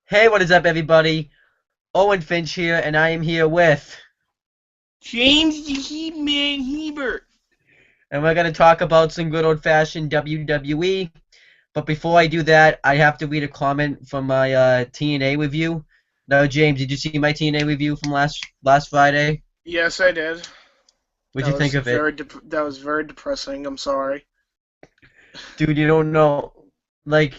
Hey, what is up, everybody? Owen Finch here, and I am here with, James the He-Man Hebert. and we're going to talk about some good old-fashioned WWE. But before I do that, I have to read a comment from my TNA review. Now, James, did you see my TNA review from last Friday? Yes, I did. What'd you think of it? That was very depressing. I'm sorry. Dude, you don't know,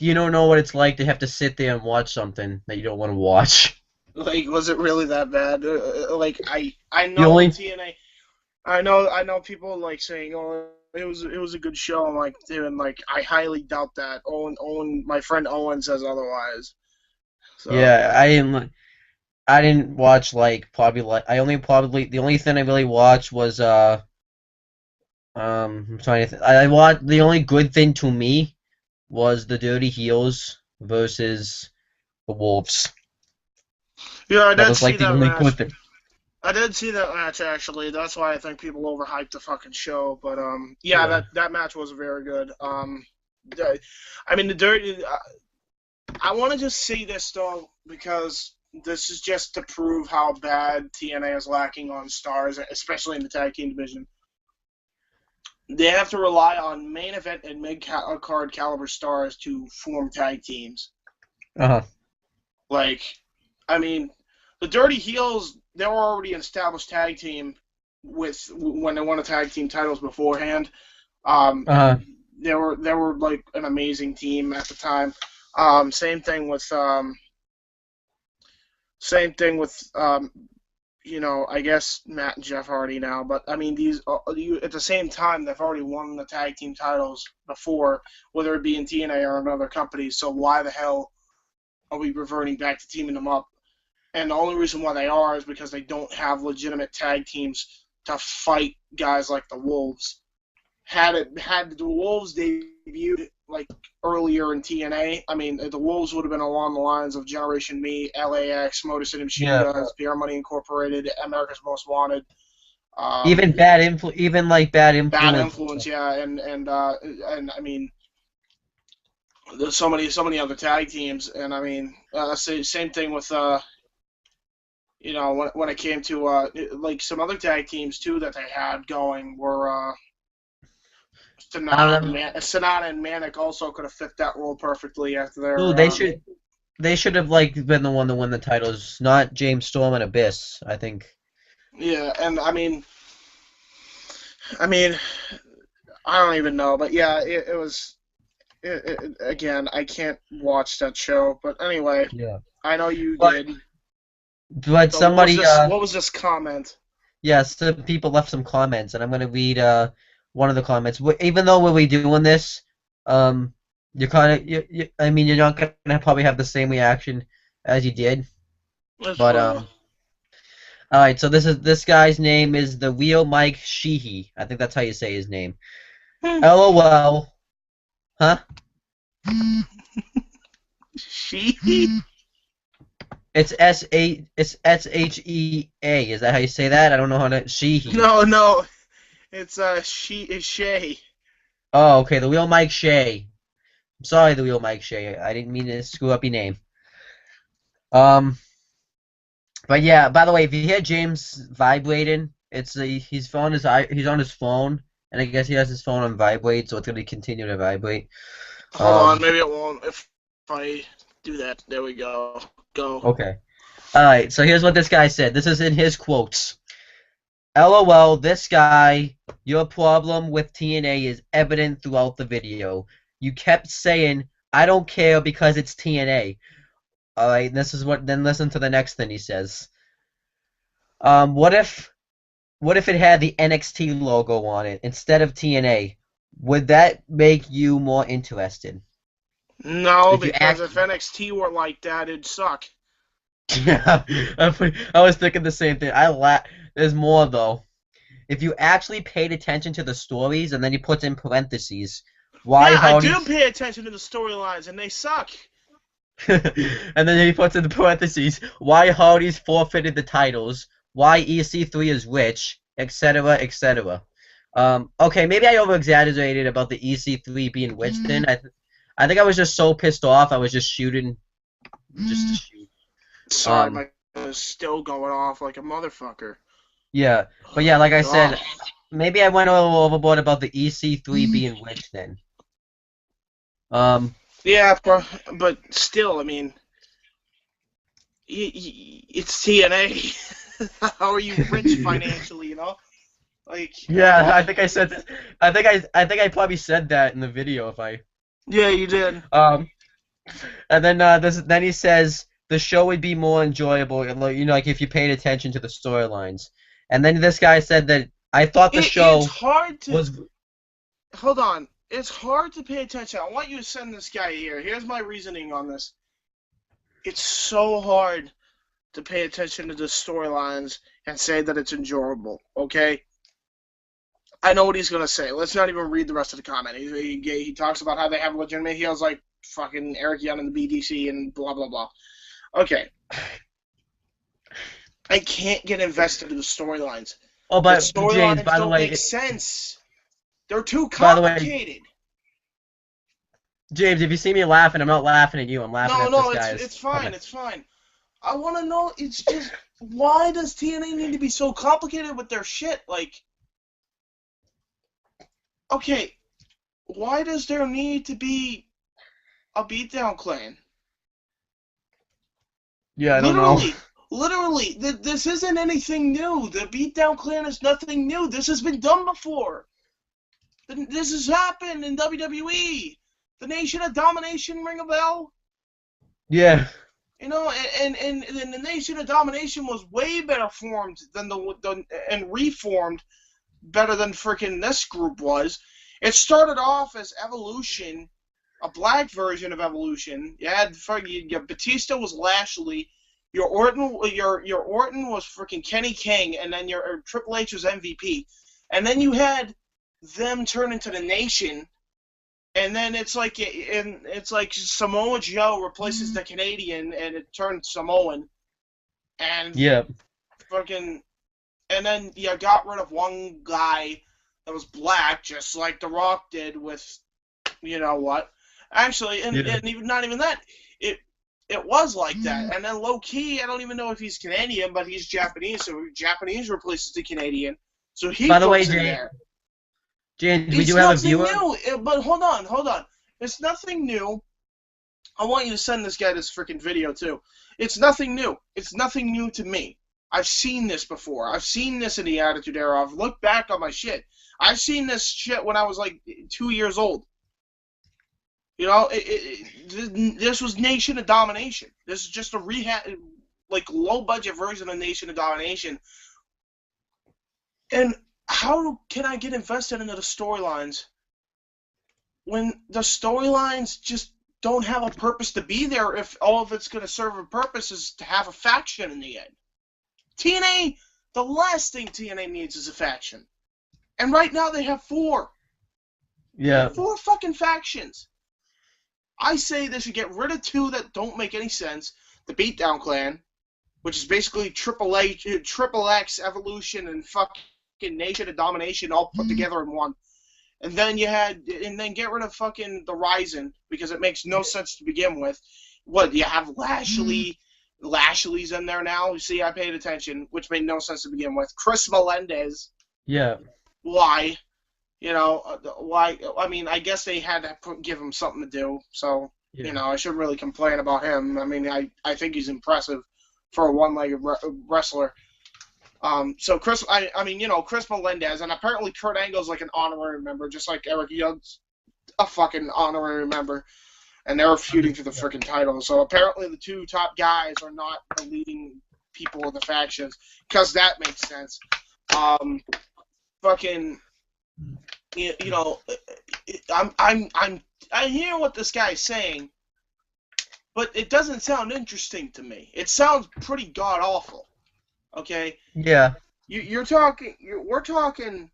you don't know what it's like to have to sit there and watch something that you don't want to watch. Like, was it really that bad? I The know only, TNA. I know people like saying, "Oh, it was a good show." I'm like, dude, and like I highly doubt that. My friend Owen says otherwise. So yeah, I didn't watch probably I only probably the only thing I really watched was I'm trying to I watched the only good thing to me was the Dirty Heels versus the Wolves. yeah, I That did was see like the that only good match. thing. I did see that match actually. That's why I think people overhyped the fucking show. But yeah, Yeah. that match was very good. The- I mean the dirty. I want to just say this though because this is just to prove how bad TNA is lacking on stars, especially in the tag team division. They have to rely on main event and mid card caliber stars to form tag teams. Uh-huh. Like, I mean, the Dirty Heels, they were already an established tag team with when they won the tag team titles beforehand. Um, Uh-huh. they were like an amazing team at the time. Same thing with I guess Matt and Jeff Hardy now. But I mean, these at the same time they've already won the tag team titles before, whether it be in TNA or another company. So why the hell are we reverting back to teaming them up? And the only reason why they are is because they don't have legitimate tag teams to fight guys like the Wolves. Had the Wolves debuted like earlier in TNA, I mean the Wolves would have been along the lines of Generation Me, LAX, Motor City Machine Yeah. Guns, PR Money Incorporated, America's Most Wanted, Even bad Bad influence. Influence, yeah, and I mean there's so many other tag teams, and I mean same thing with when it came to like some other tag teams too that they had going were Um, Sonata and Manic also could have fit that role perfectly after Dude, their they should have been the one to win the titles, not James Storm and Abyss, I think. yeah, and I mean I don't even know, but yeah, it was again I can't watch that show, but anyway, Yeah. I know you But did. but So what was somebody this? What was this comment? yes, some people left some comments, and I'm gonna read one of the comments. Even though we'll be doing this, um, you're kind of I mean, you're not gonna probably have the same reaction as you did, That's but fine. all right. So this guy's name is the real Mike Sheehy. I think that's how you say his name. LOL, huh? She? It's SHEA. Is that how you say that? I don't know how to Sheehy. No, no. It's she is Shay. Oh, okay. The real Mike Shea. I'm sorry, the real Mike Shea. I didn't mean to screw up your name. Um. But yeah, by the way, if you hear James vibrating, he's on his phone, and I guess he has his phone on vibrate, so it's gonna continue to vibrate. Hold on, Um, maybe it won't if I do that. There we go. Go. okay. All right. So here's what this guy said. This is in his quotes. LOL, this guy, your problem with TNA is evident throughout the video. You kept saying, I don't care because it's TNA. All right. Then listen to the next thing he says. Um, what if What if it had the NXT logo on it instead of TNA? Would that make you more interested? No, If you because act, if NXT were like that, it'd suck. yeah, I was thinking the same thing. There's more though. If you actually paid attention to the stories and then you put in parentheses, why Yeah, I do Hardy's, pay attention to the storylines, and they suck. and then he puts in the parentheses, why Hardy's forfeited the titles, why EC3 is rich, etc., etc. Okay, maybe I over-exaggerated about the EC3 being rich then. I think I was just so pissed off I was just shooting just to shoot. Sorry, Um, my phone is still going off like a motherfucker. yeah, but Oh yeah, my like I god. said, maybe I went a little overboard about the EC3 being rich then. Um, Yeah, but still, I mean, it's TNA. How are you rich financially? Like, yeah, I think I said this. I think I probably said that in the video if I. yeah, you did. Um, and then then he says the show would be more enjoyable, like if you paid attention to the storylines. And then this guy said that I thought the It's show hard to was. hold on. It's hard to pay attention. I want you to send this guy here. Here's my reasoning on this. It's so hard to pay attention to the storylines and say that it's enjoyable. Okay, I know what he's gonna say. Let's not even read the rest of the comment. He talks about how they have legitimate heels like fucking Eric Young and the BDC and blah blah blah. Okay, I can't get invested in the storylines. Oh, The but James, storylines don't make sense. They're too by the way, complicated. James, if you see me laughing, I'm not laughing at you. I'm laughing No, at this no, guy's it's fine. comment. It's fine. I want to know. It's just why does TNA need to be so complicated with their shit? Like, okay, why does there need to be a beatdown clan? Yeah, I don't know. Literally, this isn't anything new. The beatdown clan is nothing new. This has been done before. This has happened in WWE. The Nation of Domination, ring a bell? Yeah. And the Nation of Domination was way better formed than and reformed better than freaking this group was. It started off as Evolution, a black version of Evolution. Your Batista was Lashley, your Orton was freaking Kenny King, and then your Triple H was MVP, and then you had them turn into the Nation, and then it's like Samoa Joe replaces the Canadian, and it turns Samoan, and Yeah. fucking, and then you got rid of one guy that was black, just like The Rock did with, you know what? Actually, and even not even that, it was like that. And then low key, I don't even know if he's Canadian, but he's Japanese, so Japanese replaces the Canadian, so he By the way, goes in there. James, we It's do have a nothing viewer. new, but hold on. It's nothing new. I want you to send this guy this freaking video too. It's nothing new. It's nothing new to me. I've seen this before. I've seen this in the Attitude Era. I've looked back on my shit. I've seen this shit when I was like 2 years old. You know, this was Nation of Domination. This is just a like low budget version of Nation of Domination. And how can I get invested into the storylines when the storylines just don't have a purpose to be there if all of it's going to serve a purpose is to have a faction in the end? TNA, the last thing TNA needs is a faction. And right now they have 4. Yeah. They have 4 fucking factions. I say they should get rid of 2 that don't make any sense. The Beatdown Clan, which is basically Triple X, Evolution, and fucking Nation of Domination all put together in one. And then get rid of fucking the Ryzen, because it makes no sense to begin with. What, you have Lashley? Lashley's in there now. See, I paid attention, which made no sense to begin with. Chris Melendez. Yeah. Why? You know, why? I mean, I guess they had to give him something to do. So, you know, I shouldn't really complain about him. I mean, I think he's impressive for a one-legged wrestler. So Chris Melendez, and apparently Kurt Angle's like an honorary member, just like Eric Young's a fucking honorary member, and they're feuding for the freaking title. So apparently the 2 top guys are not the leading people of the factions, because that makes sense. I hear what this guy's saying, but it doesn't sound interesting to me. It sounds pretty god awful. Okay. Yeah. We're talking.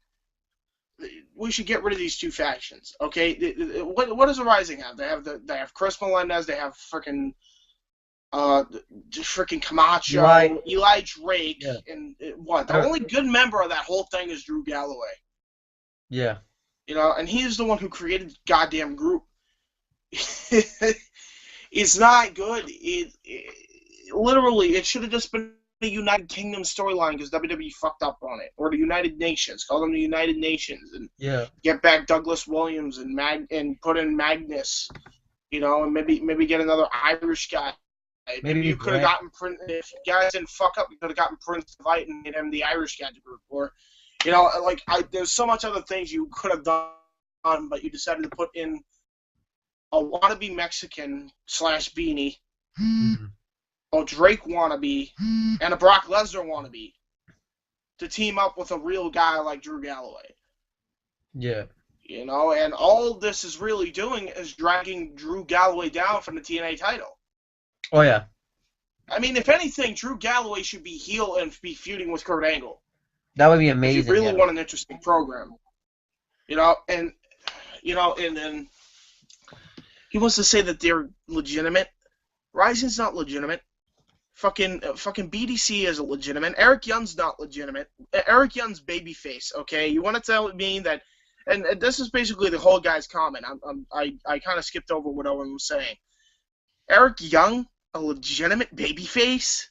We should get rid of these 2 factions. Okay. What does the Rising have? They have Chris Melendez. They have freaking Camacho, Eli Drake, and what? The only good member of that whole thing is Drew Galloway. Yeah. You know, and he's the one who created the goddamn group. It's not good. literally, it should have just been the United Kingdom storyline because WWE fucked up on it, or the United Nations. Call them the United Nations and Yeah. get back Douglas Williams and put in Magnus, and maybe get another Irish guy. Maybe Maybe you could have Brand. gotten Prince. If you guys didn't fuck up, you could have gotten Prince to fight and made him the Irish guy to group. Or, there's so much other things you could have done, but you decided to put in a wannabe Mexican / beanie, a Drake wannabe, and a Brock Lesnar wannabe to team up with a real guy like Drew Galloway. Yeah. And all this is really doing is dragging Drew Galloway down from the TNA title. Oh yeah. I mean, if anything, Drew Galloway should be heel and be feuding with Kurt Angle. That would be amazing. If you really want an interesting program, and then he wants to say that they're legitimate. Rising's not legitimate. Fucking BDC is legitimate. Eric Young's not legitimate. Eric Young's babyface. Okay, you want to tell me that? And this is basically the whole guy's comment. I kind of skipped over what Owen was saying. Eric Young, a legitimate babyface?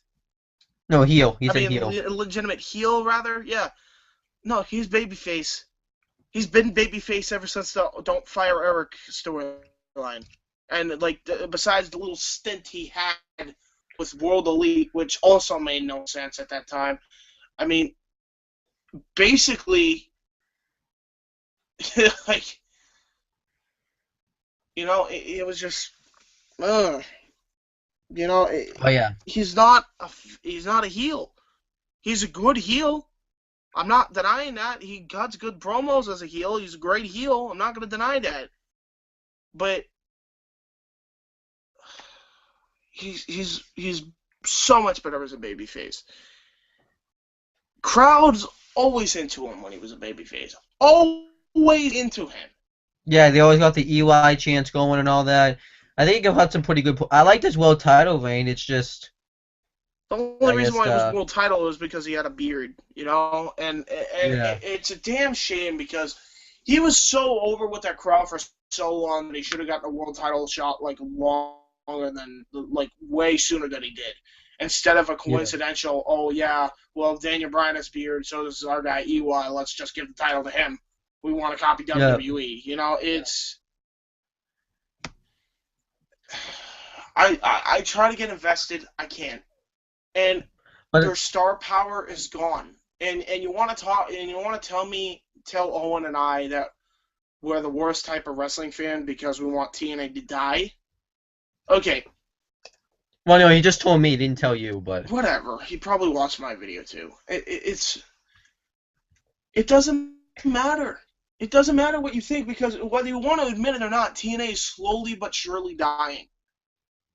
No, heel. He's a heel. A legitimate heel, rather? Yeah. No, he's babyface. He's been babyface ever since the Don't Fire Eric storyline. And, besides the little stint he had with World Elite, which also made no sense at that time. I mean, basically, it was just, oh yeah. He's not a heel. He's a good heel. I'm not denying that. He cuts good promos as a heel. He's a great heel. I'm not going to deny that. But he's so much better as a babyface. Crowds always into him when he was a babyface. Always into him. Yeah, they always got the EY chants going and all that. I think he'll have some pretty good. I liked his world title reign. It's just the only reason why it was world title is because he had a beard, and yeah. It's a damn shame because he was so over with that crowd for so long that he should have gotten a world title shot longer than way sooner than he did. Instead of a coincidental, Daniel Bryan has beard, so this is our guy EY. Let's just give the title to him. We want to copy WWE. It's. I try to get invested. I can't. And their star power is gone. And you want to talk, and you want to tell Owen and I that we're the worst type of wrestling fan because we want TNA to die. Okay. Well, no, he just told me. He didn't tell you, but whatever. He probably watched my video too. It doesn't matter. It doesn't matter what you think because whether you want to admit it or not, TNA is slowly but surely dying.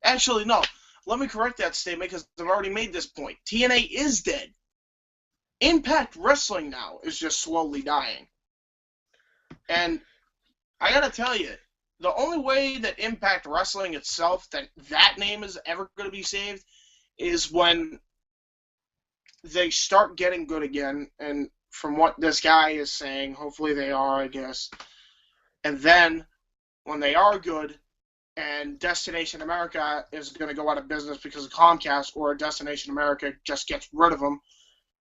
Actually, no. Let me correct that statement because I've already made this point. TNA is dead. Impact Wrestling now is just slowly dying. And I gotta tell you, the only way that Impact Wrestling itself, that name is ever going to be saved, is when they start getting good again. And from what this guy is saying, hopefully they are, I guess. And then, when they are good, and Destination America is going to go out of business because of Comcast, or Destination America just gets rid of them,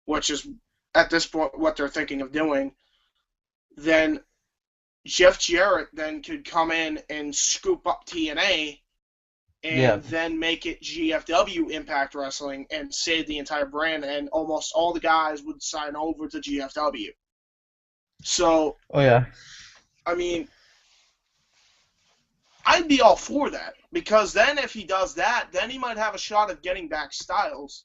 which is, at this point, what they're thinking of doing, then Jeff Jarrett then could come in and scoop up TNA and then make it GFW Impact Wrestling and save the entire brand, and almost all the guys would sign over to GFW. So, I mean, I'd be all for that, because then if he does that, then he might have a shot of getting back Styles,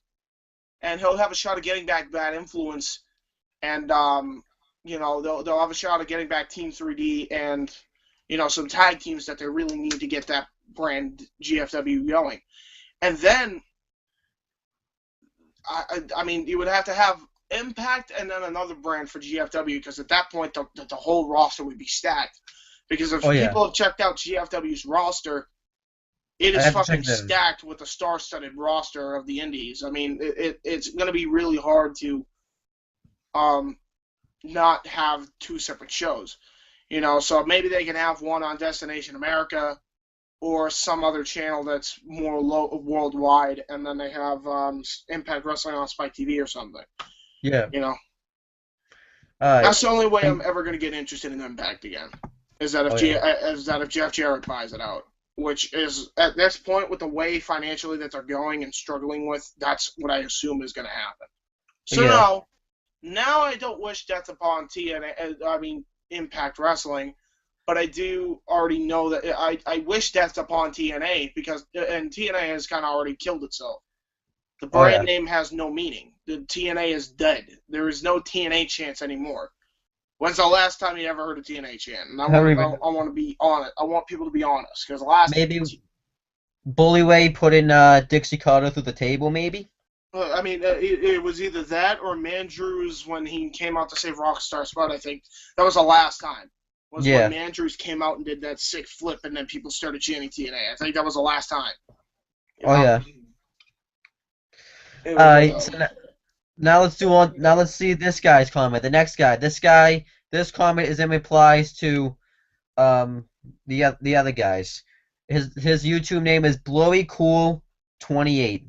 and he'll have a shot of getting back Bad Influence, and they'll have a shot of getting back Team 3D and some tag teams that they really need to get that brand GFW going. And then, I mean, you would have to have Impact and then another brand for GFW, because at that point the whole roster would be stacked. Because if people have checked out GFW's roster, it is fucking stacked with a star-studded roster of the indies. I mean, it's going to be really hard to not have two separate shows. So maybe they can have one on Destination America, or some other channel that's more worldwide, and then they have Impact Wrestling on Spike TV or something. Yeah. You know, Alright. that's the only way I'm And ever going to get interested in Impact again. Is that oh yeah. if Jeff Jarrett buys it out, which is at this point with the way financially that they're going and struggling with, that's what I assume is going to happen. So Yeah. now I don't wish death upon TNA. I mean Impact Wrestling, but I do already know that I wish death upon TNA because TNA has kind of already killed itself. The Oh brand yeah. name has no meaning. The TNA is dead. There is no TNA chants anymore. When's the last time you ever heard a TNA chant? And I I don't want even I want to be on it. I want people to be honest because the last. maybe Bullyway putting Dixie Carter through the table, maybe? I mean, it was either that or Mandrews when he came out to save Rockstar Spud. I think that was the last time. Was when Yeah. Mandrews came out and did that sick flip, and then people started chanting TNA. I think that was the last time. You Oh know? yeah. It Alright, so was, now let's do on. Now let's see this guy's comment. The next guy. This comment is in replies to the other guys. His YouTube name is BlurryCool28.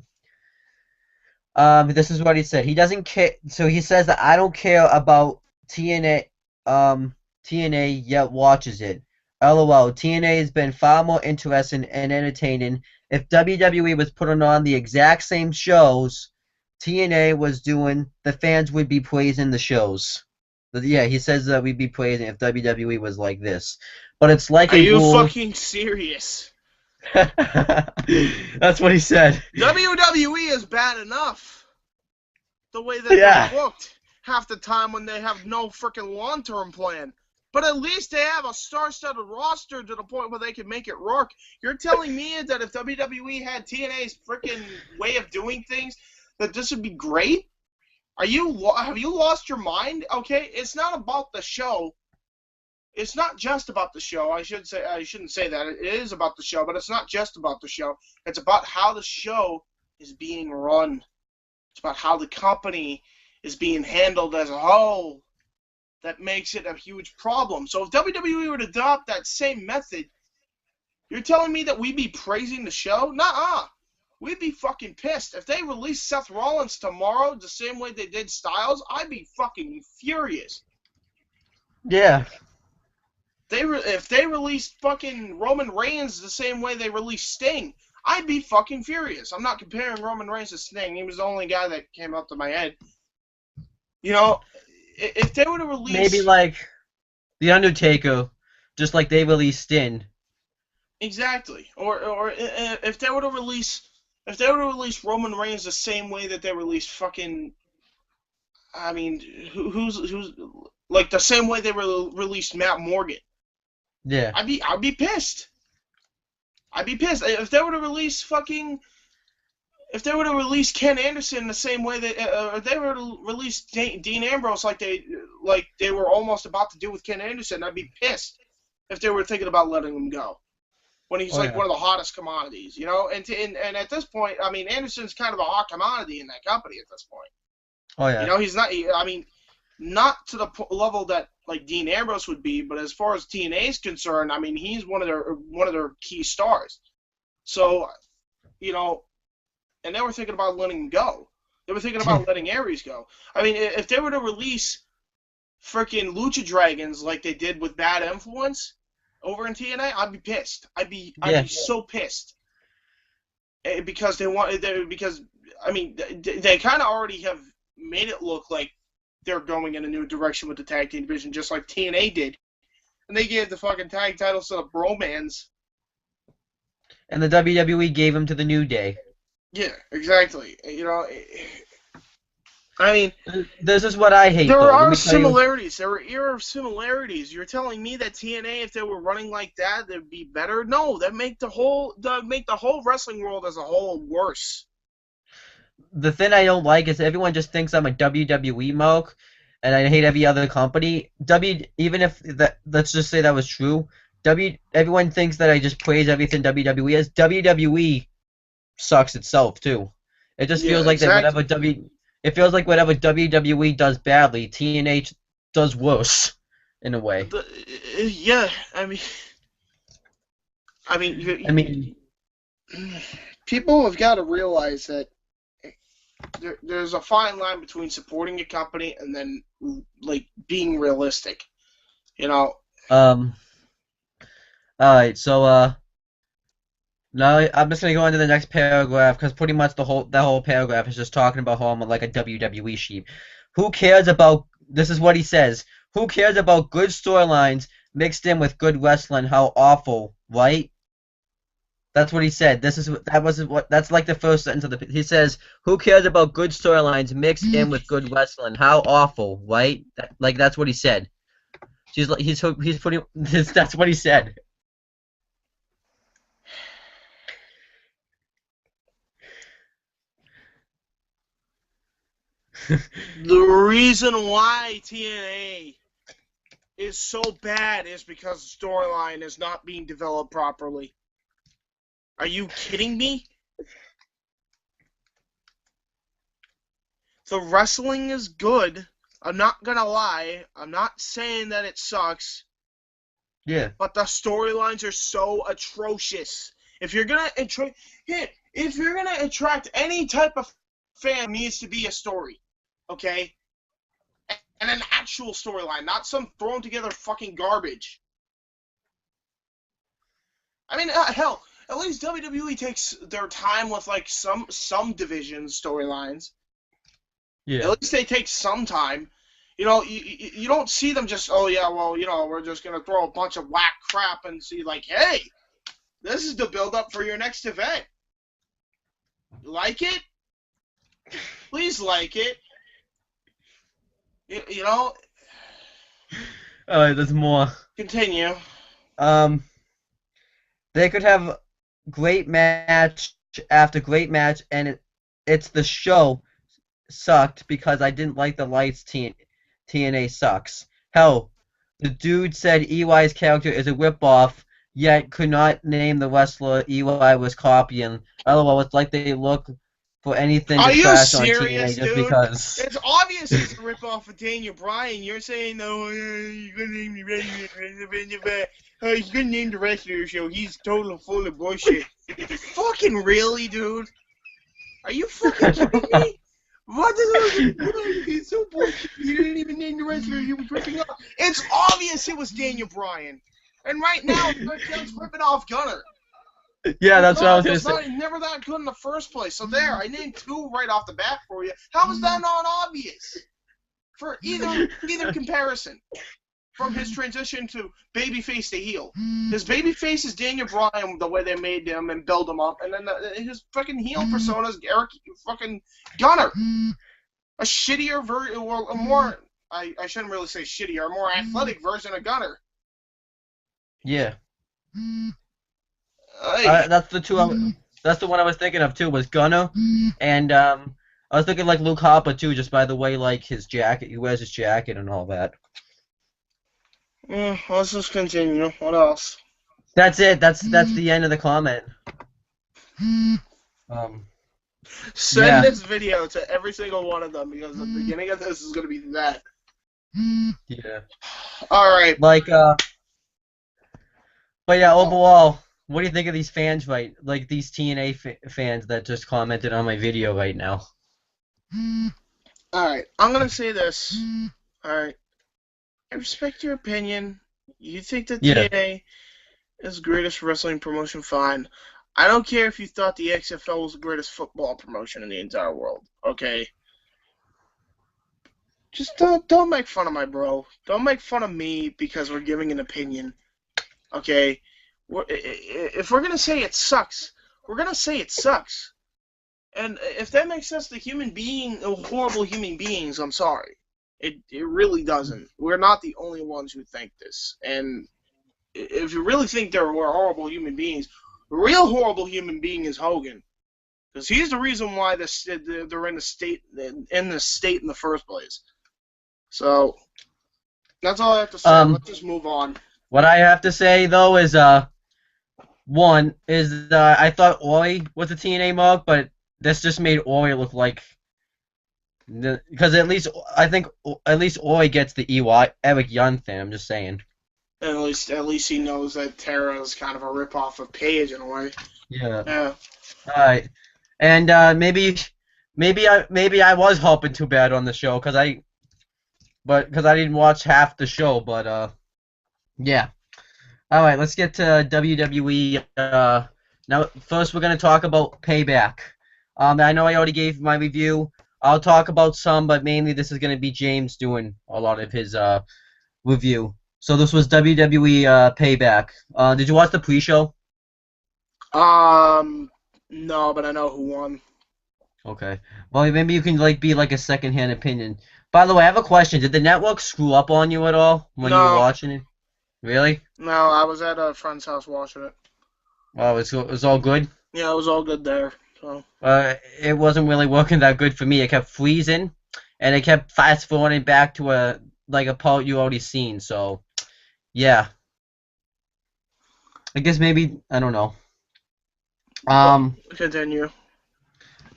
This is what he said. He doesn't care. So he says that I don't care about TNA. TNA yet watches it. LOL. TNA has been far more interesting and entertaining. If WWE was putting on the exact same shows TNA was doing, the fans would be praising the shows. But yeah, he says that we'd be praising if WWE was like this. But it's like are a you rule. fucking serious? That's what he said. WWE is bad enough. The way that Yeah. they're booked half the time when they have no freaking long-term plan. But at least they have a star-studded roster to the point where they can make it work. You're telling me that if WWE had TNA's freaking way of doing things, that this would be great? Have you lost your mind? Okay, it's not about the show. It's not just about the show. I shouldn't say that. It is about the show, but it's not just about the show. It's about how the show is being run. It's about how the company is being handled as a whole. That makes it a huge problem. So if WWE were to adopt that same method, you're telling me that we'd be praising the show? Nuh-uh. We'd be fucking pissed. If they released Seth Rollins tomorrow the same way they did Styles, I'd be fucking furious. Yeah. If they released fucking Roman Reigns the same way they released Sting, I'd be fucking furious. I'm not comparing Roman Reigns to Sting. He was the only guy that came up to my head. You know, if they were to release... Maybe like The Undertaker, just like they released Sting. Exactly. Or if they were to release... If they were to release Roman Reigns the same way that they released fucking... I mean, who's... Like, the same way they released Matt Morgan. Yeah. I'd be pissed. I'd be pissed. If they were to release fucking... If they were to release Ken Anderson the same way that... if they were to release Dean Ambrose like they were almost about to do with Ken Anderson, I'd be pissed if they were thinking about letting him go. When he's one of the hottest commodities, you know? And at this point, I mean, Anderson's kind of a hot commodity in that company at this point. Oh, yeah. You know, he's not... I mean, not to the level that, like, Dean Ambrose would be, but as far as TNA is concerned, I mean, he's one of their key stars. So, you know... And they were thinking about letting him go. They were thinking about letting Aries go. I mean, if they were to release freaking Lucha Dragons like they did with Bad Influence over in TNA, I'd be pissed. I'd be so pissed. Because I mean, they kind of already have made it look like they're going in a new direction with the tag team division, just like TNA did. And they gave the fucking tag titles to the Bromans. And the WWE gave him to the New Day. Yeah, exactly. You know, I mean... This is what I hate, There though. are similarities. There are era similarities. You're telling me that TNA, if they were running like that, they'd be better? No, that'd make the whole wrestling world as a whole worse. The thing I don't like is everyone just thinks I'm a WWE mark, and I hate every other company. Even if that, let's just say that was true, everyone thinks that I just praise everything WWE is. WWE sucks itself too. It just feels like that it feels like whatever WWE does badly, TNA does worse in a way. Yeah, I mean, I mean, I mean, people have got to realize that there's a fine line between supporting a company and then like being realistic. You know, um, all right, so now I'm just gonna go into the next paragraph because pretty much that whole paragraph is just talking about how I'm like a WWE sheep. Who cares about? This is what he says. Who cares about good storylines mixed in with good wrestling? How awful, right? That's what he said. That's like the first sentence of the. He says, "Who cares about good storylines mixed in with good wrestling? How awful, right?" Like that's what he said. He's putting that's what he said. the reason why TNA is so bad is because the storyline is not being developed properly. Are you kidding me? The wrestling is good. I'm not gonna lie. I'm not saying that it sucks, Yeah. but the storylines are so atrocious. If you're gonna attract any type of fan, it needs to be a story, okay? And an actual storyline, not some thrown together fucking garbage. I mean, hell, at least WWE takes their time with like some division storylines. At Yeah. least they take some time. You know, you don't see them just, oh yeah, well, you know, we're just gonna throw a bunch of whack crap and see like, hey, this is the build up for your next event. Like it? Please like it. You know, All right, there's more. continue. Um, they could have great match after great match, and it's the show sucked because I didn't like the lights. TNA sucks. Hell, the dude said EY's character is a ripoff, yet could not name the wrestler EY was copying. LOL, it's like they look for anything Are to you trash on TNA serious, just dude? because. It's obvious it's a ripoff of Daniel Bryan. You're saying, no, you're gonna name the wrestler. He's gonna name the wrestler show. He's total full of bullshit. Fucking really, dude? Are you fucking kidding me? What the hell? It's so bullshit. You didn't even name the wrestler. You was ripping off. It's obvious it was Daniel Bryan. And right now, Kevin's ripping off Gunner. Yeah, that's what I was gonna Was say. never that good in the first place. So there, I named two right off the bat for you. How is that not obvious? For either comparison. From his transition to babyface to heel. His babyface is Daniel Bryan, the way they made him and build him up, and then his fucking heel persona is Eric fucking Gunner. A shittier version, well, a more, I shouldn't really say shittier, a more athletic version of Gunner. Yeah. Hey. That's the two. That's the one I was thinking of too. Was Gunner, and I was thinking like Luke Harper too. Just by the way, like his jacket, he wears his jacket and all that. Let's just continue. What else? That's it. That's the end of the comment. Um. Send Yeah. this video to every single one of them because the beginning of this is going to be that. Yeah. All right. Like But yeah, overall, what do you think of these fans like these TNA fans that just commented on my video right now? All right. I'm going to say this. All right. I respect your opinion. You think that Yeah. TNA is the greatest wrestling promotion, fine. I don't care if you thought the XFL was the greatest football promotion in the entire world, okay? Just don't make fun of my bro. Don't make fun of me because we're giving an opinion, okay? If we're going to say it sucks, we're going to say it sucks. And if that makes us horrible human beings, I'm sorry. It really doesn't. We're not the only ones who think this. And if you really think we're horrible human beings, the real horrible human being is Hogan, because he's the reason why they're in the state in the first place. So that's all I have to say. Let's just move on. What I have to say though is one is I thought Oi was a TNA mark, but this just made Oi look like because at least I think at least Oi gets the EY Eric Young thing. I'm just saying. And at least he knows that Tara is kind of a ripoff of Paige in a way. Yeah. Yeah. All right. And maybe I was hoping too bad on the show because I didn't watch half the show, but yeah. All right, let's get to WWE. Now, first we're gonna talk about Payback. I know I already gave my review. I'll talk about some, but mainly this is gonna be James doing a lot of his review. So this was WWE Payback. Did you watch the pre-show? Um. No, but I know who won. Okay. Well, maybe you can be like a second-hand opinion. By the way, I have a question. Did the network screw up on you at all when you were No, watching it? Really? no, I was at a friend's house watching it. Oh, it was all good. Yeah, it was all good there. So. It wasn't really working that good for me. It kept freezing, and it kept fast forwarding back to a part you already seen. So yeah, I guess maybe I don't know. But Um, continue.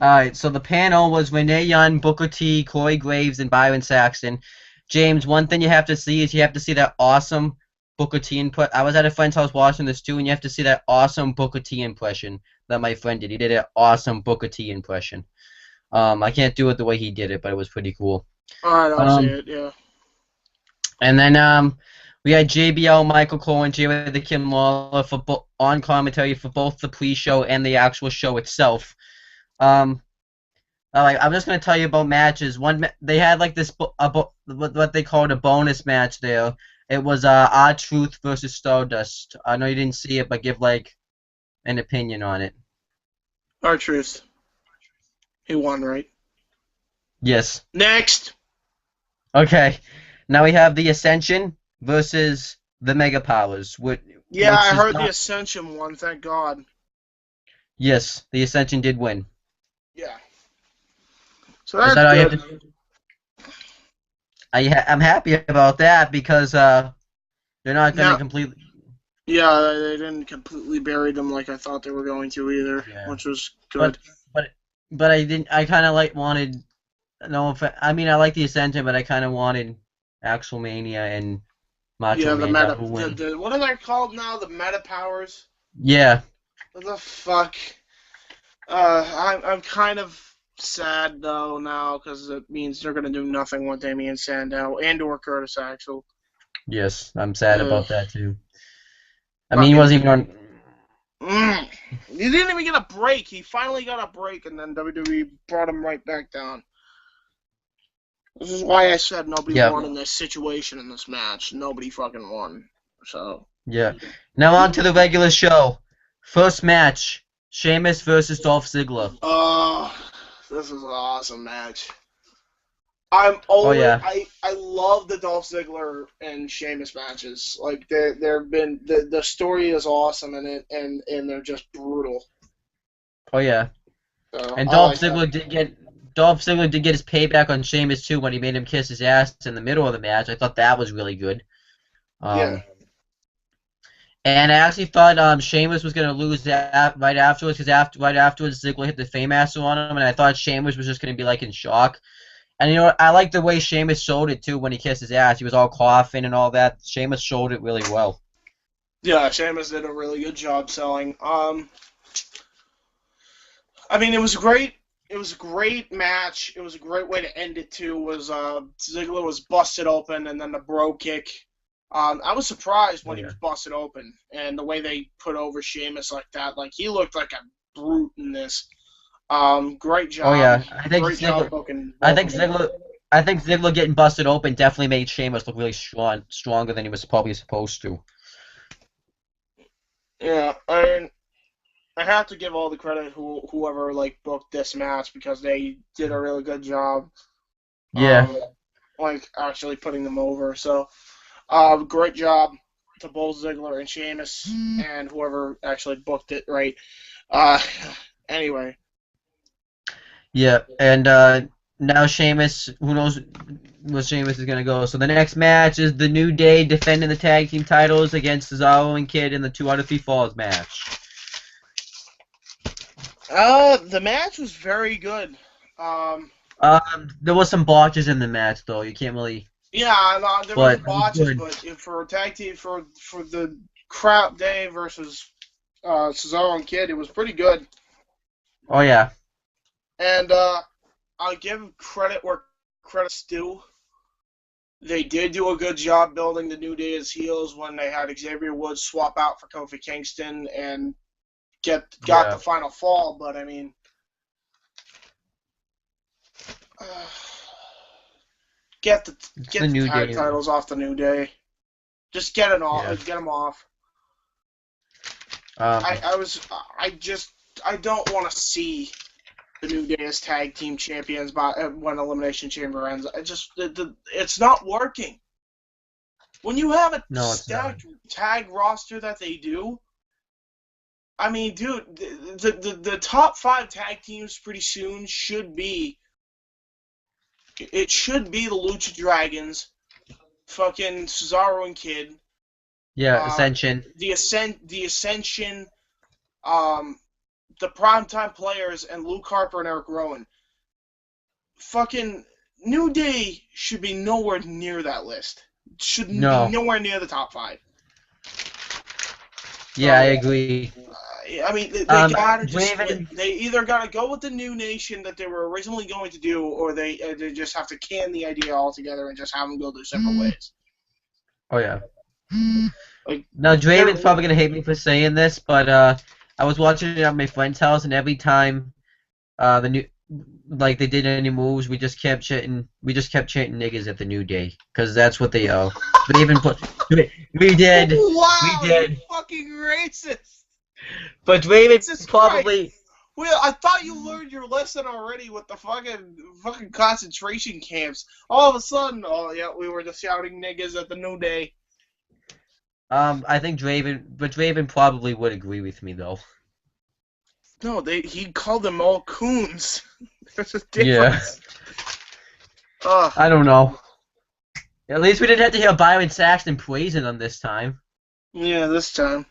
all right. So the panel was Renee Young, Booker T, Corey Graves, and Byron Saxton. James, one thing you have to see is you have to see that awesome Booker T input. I was at a friend's house watching this too, and you have to see that awesome Booker T impression that my friend did. He did an awesome Booker T impression. I can't do it the way he did it, but it was pretty cool. I don't see Um, it. Yeah. and then we had JBL, Michael Cole, and Jerry the Kim Lawler on commentary for both the pre-show and the actual show itself. Um, I'm just gonna tell you about matches. They had like what they called a bonus match there. It was R-Truth versus Stardust. I know you didn't see it, but give like an opinion on it. R-Truth. He won, right? Yes. Next. Okay. Now we have the Ascension versus the Mega Powers, which Yeah, I is heard the not. Ascension won. Thank God. Yes, the Ascension did win. Yeah. So Is that's that all you have good. to? I'm happy about that because they're not gonna Now, completely. yeah, they didn't completely bury them like I thought they were going to either, Yeah. which was But good. but but I didn't. I kind of like wanted. No, I mean I like the Ascension, but I kind of wanted Actual Mania and Macho Yeah, the Man to meta. who win. What are they called now? The meta powers. Yeah. What the fuck? I'm kind of sad though now because it means they're gonna do nothing with Damien Sandow and/or Curtis Axel. Yes, I'm sad Ugh. about that too. I mean, he Fucking. wasn't even on. He didn't even get a break. He finally got a break, and then WWE brought him right back down. This is why I said nobody Yeah. won in this situation in this match. Nobody fucking won. So. Yeah. Now on to the regular show. First match: Sheamus versus Dolph Ziggler. Oh, this is an awesome match. Oh yeah. I love the Dolph Ziggler and Sheamus matches. Like they've been the story is awesome in it and they're just brutal. Oh yeah. So And I like that. Dolph Ziggler did get his payback on Sheamus too when he made him kiss his ass in the middle of the match. I thought that was really good. Yeah. Um, and I actually thought Sheamus was gonna lose that right afterwards because right afterwards Ziggler hit the Fameasser on him, and I thought Sheamus was just gonna be like in shock. And you know what? I like the way Sheamus showed it too when he kissed his ass. He was all coughing and all that. Sheamus showed it really well. Yeah, Sheamus did a really good job selling. I mean, it was great. It was a great match. It was a great way to end it too. Was Ziggler was busted open and then the bro kick. I was surprised Oh when he yeah. was busted open and the way they put over Sheamus like that. Like he looked like a brute in this. Great Oh job. yeah. I think Great job Ziggler. booking I both think of them. Ziggler. I think Ziggler getting busted open definitely made Sheamus look really stronger than he was probably supposed to. Yeah, I mean, I have to give all the credit whoever like booked this match because they did a really good job. Yeah. Um, like actually putting them over. So, great job to both Ziggler and Sheamus and whoever actually booked it right. Uh, anyway, Yeah. And now Sheamus. Who knows where Sheamus is gonna go? So the next match is the New Day defending the tag team titles against Cesaro and Kid in the 2 out of 3 falls match. the match was very good. There was some botches in the match though. You can't really. Yeah, no, there was but it was botches, good. but for a tag team for the crap day versus Cesaro and Kid, it was pretty good. Oh yeah, And I'll give credit where credit's due. They did do a good job building the New Day as heels when they had Xavier Woods swap out for Kofi Kingston and got the yeah. final fall. But I mean, uh, get the It's the get the New tag Day. titles off the New Day. Just get it off. Yeah. Get them off. Um. I don't want to see the New Day as tag team champions when Elimination Chamber ends. It's not working. When you have a No, it's not. stacked tag roster that they do, I mean, dude, the top 5 tag teams pretty soon should be the Lucha Dragons, fucking Cesaro and Kid, Yeah. Ascension. the Ascension, the Primetime Players, and Luke Harper and Eric Rowan. Fucking New Day should be nowhere near that list. Should be nowhere near the top 5. Yeah, I agree. I mean, they gotta just Raven, they either gotta go with the new nation that they were originally going to do, or they just have to can the idea altogether and just have them go their separate ways. oh yeah. Like, Now Draven's probably gonna hate me for saying this, but I was watching it at my friend's house, and every time they did any moves, we just kept chanting niggas at the New Day, because that's what they are. But even we did. Wow, we did. you fucking racist. But Draven probably. Christ. Well, I thought you learned your lesson already with the fucking concentration camps. All of a sudden, oh yeah, we were just shouting niggas at the New Day. I think Draven probably would agree with me though. No, he called them all coons. There's a difference. Yeah. I don't know. At least we didn't have to hear Byron Saxton praising them this time. Yeah, this time.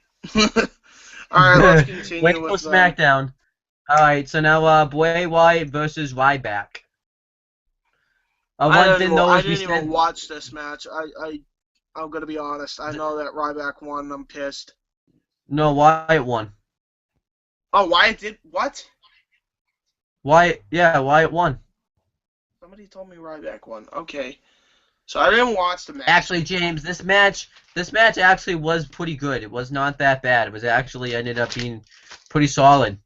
Alright, let's continue Wait with till SmackDown. Alright, so now Bray Wyatt versus Ryback. I didn't even watch this match. I'm gonna be honest. I know that Ryback won. I'm pissed. No, Wyatt won. Oh, Wyatt did what? Wyatt won. Somebody told me Ryback won. Okay, so I didn't watch the match. Actually, James, this match actually was pretty good. It was not that bad. It was actually ended up being pretty solid.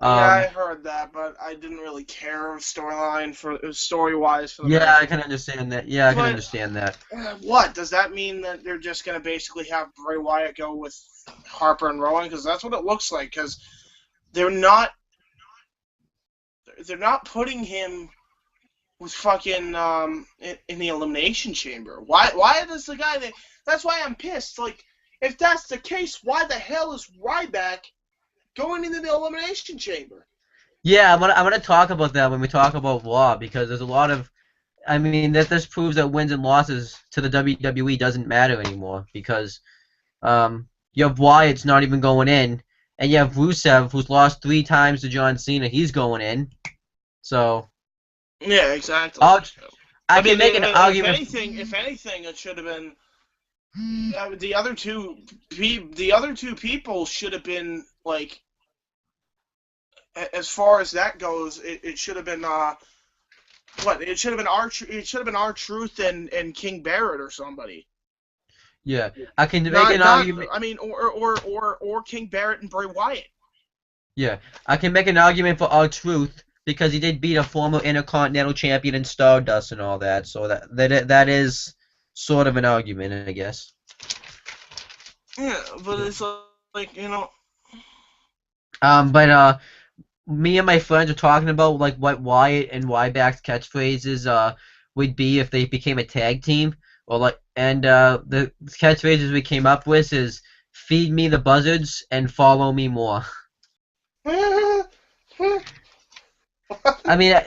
Yeah, I heard that, but I didn't really care story-wise for the Yeah, match. I can understand that. Yeah, I can understand that. What? Does that mean that they're just going to basically have Bray Wyatt go with Harper and Rowan? Because that's what it looks like. Because they're not putting him with fucking in the Elimination Chamber. Why does the guy that's why I'm pissed. Like, if that's the case, why the hell is Ryback going into the Elimination Chamber? Yeah, I'm gonna talk about that when we talk about Raw, because there's a lot of, I mean, this proves that wins and losses to the WWE doesn't matter anymore, because you have Wyatt's not even going in, and you have Rusev, who's lost 3 times to John Cena. He's going in, so yeah, exactly. I can make an argument. If anything, it should have been the other two people should have been like. As far as that goes, it should have been what? It should have been R-Truth and King Barrett or somebody. Yeah, I can make an argument. I mean, or King Barrett and Bray Wyatt. Yeah, I can make an argument for R-Truth because he did beat a former Intercontinental Champion in Stardust and all that. So that is sort of an argument, I guess. Yeah, but it's like, you know. But me and my friends are talking about like what Wyatt and Ryback's catchphrases would be if they became a tag team, or like, and the catchphrases we came up with is "Feed me the buzzards" and "Follow me more." I mean,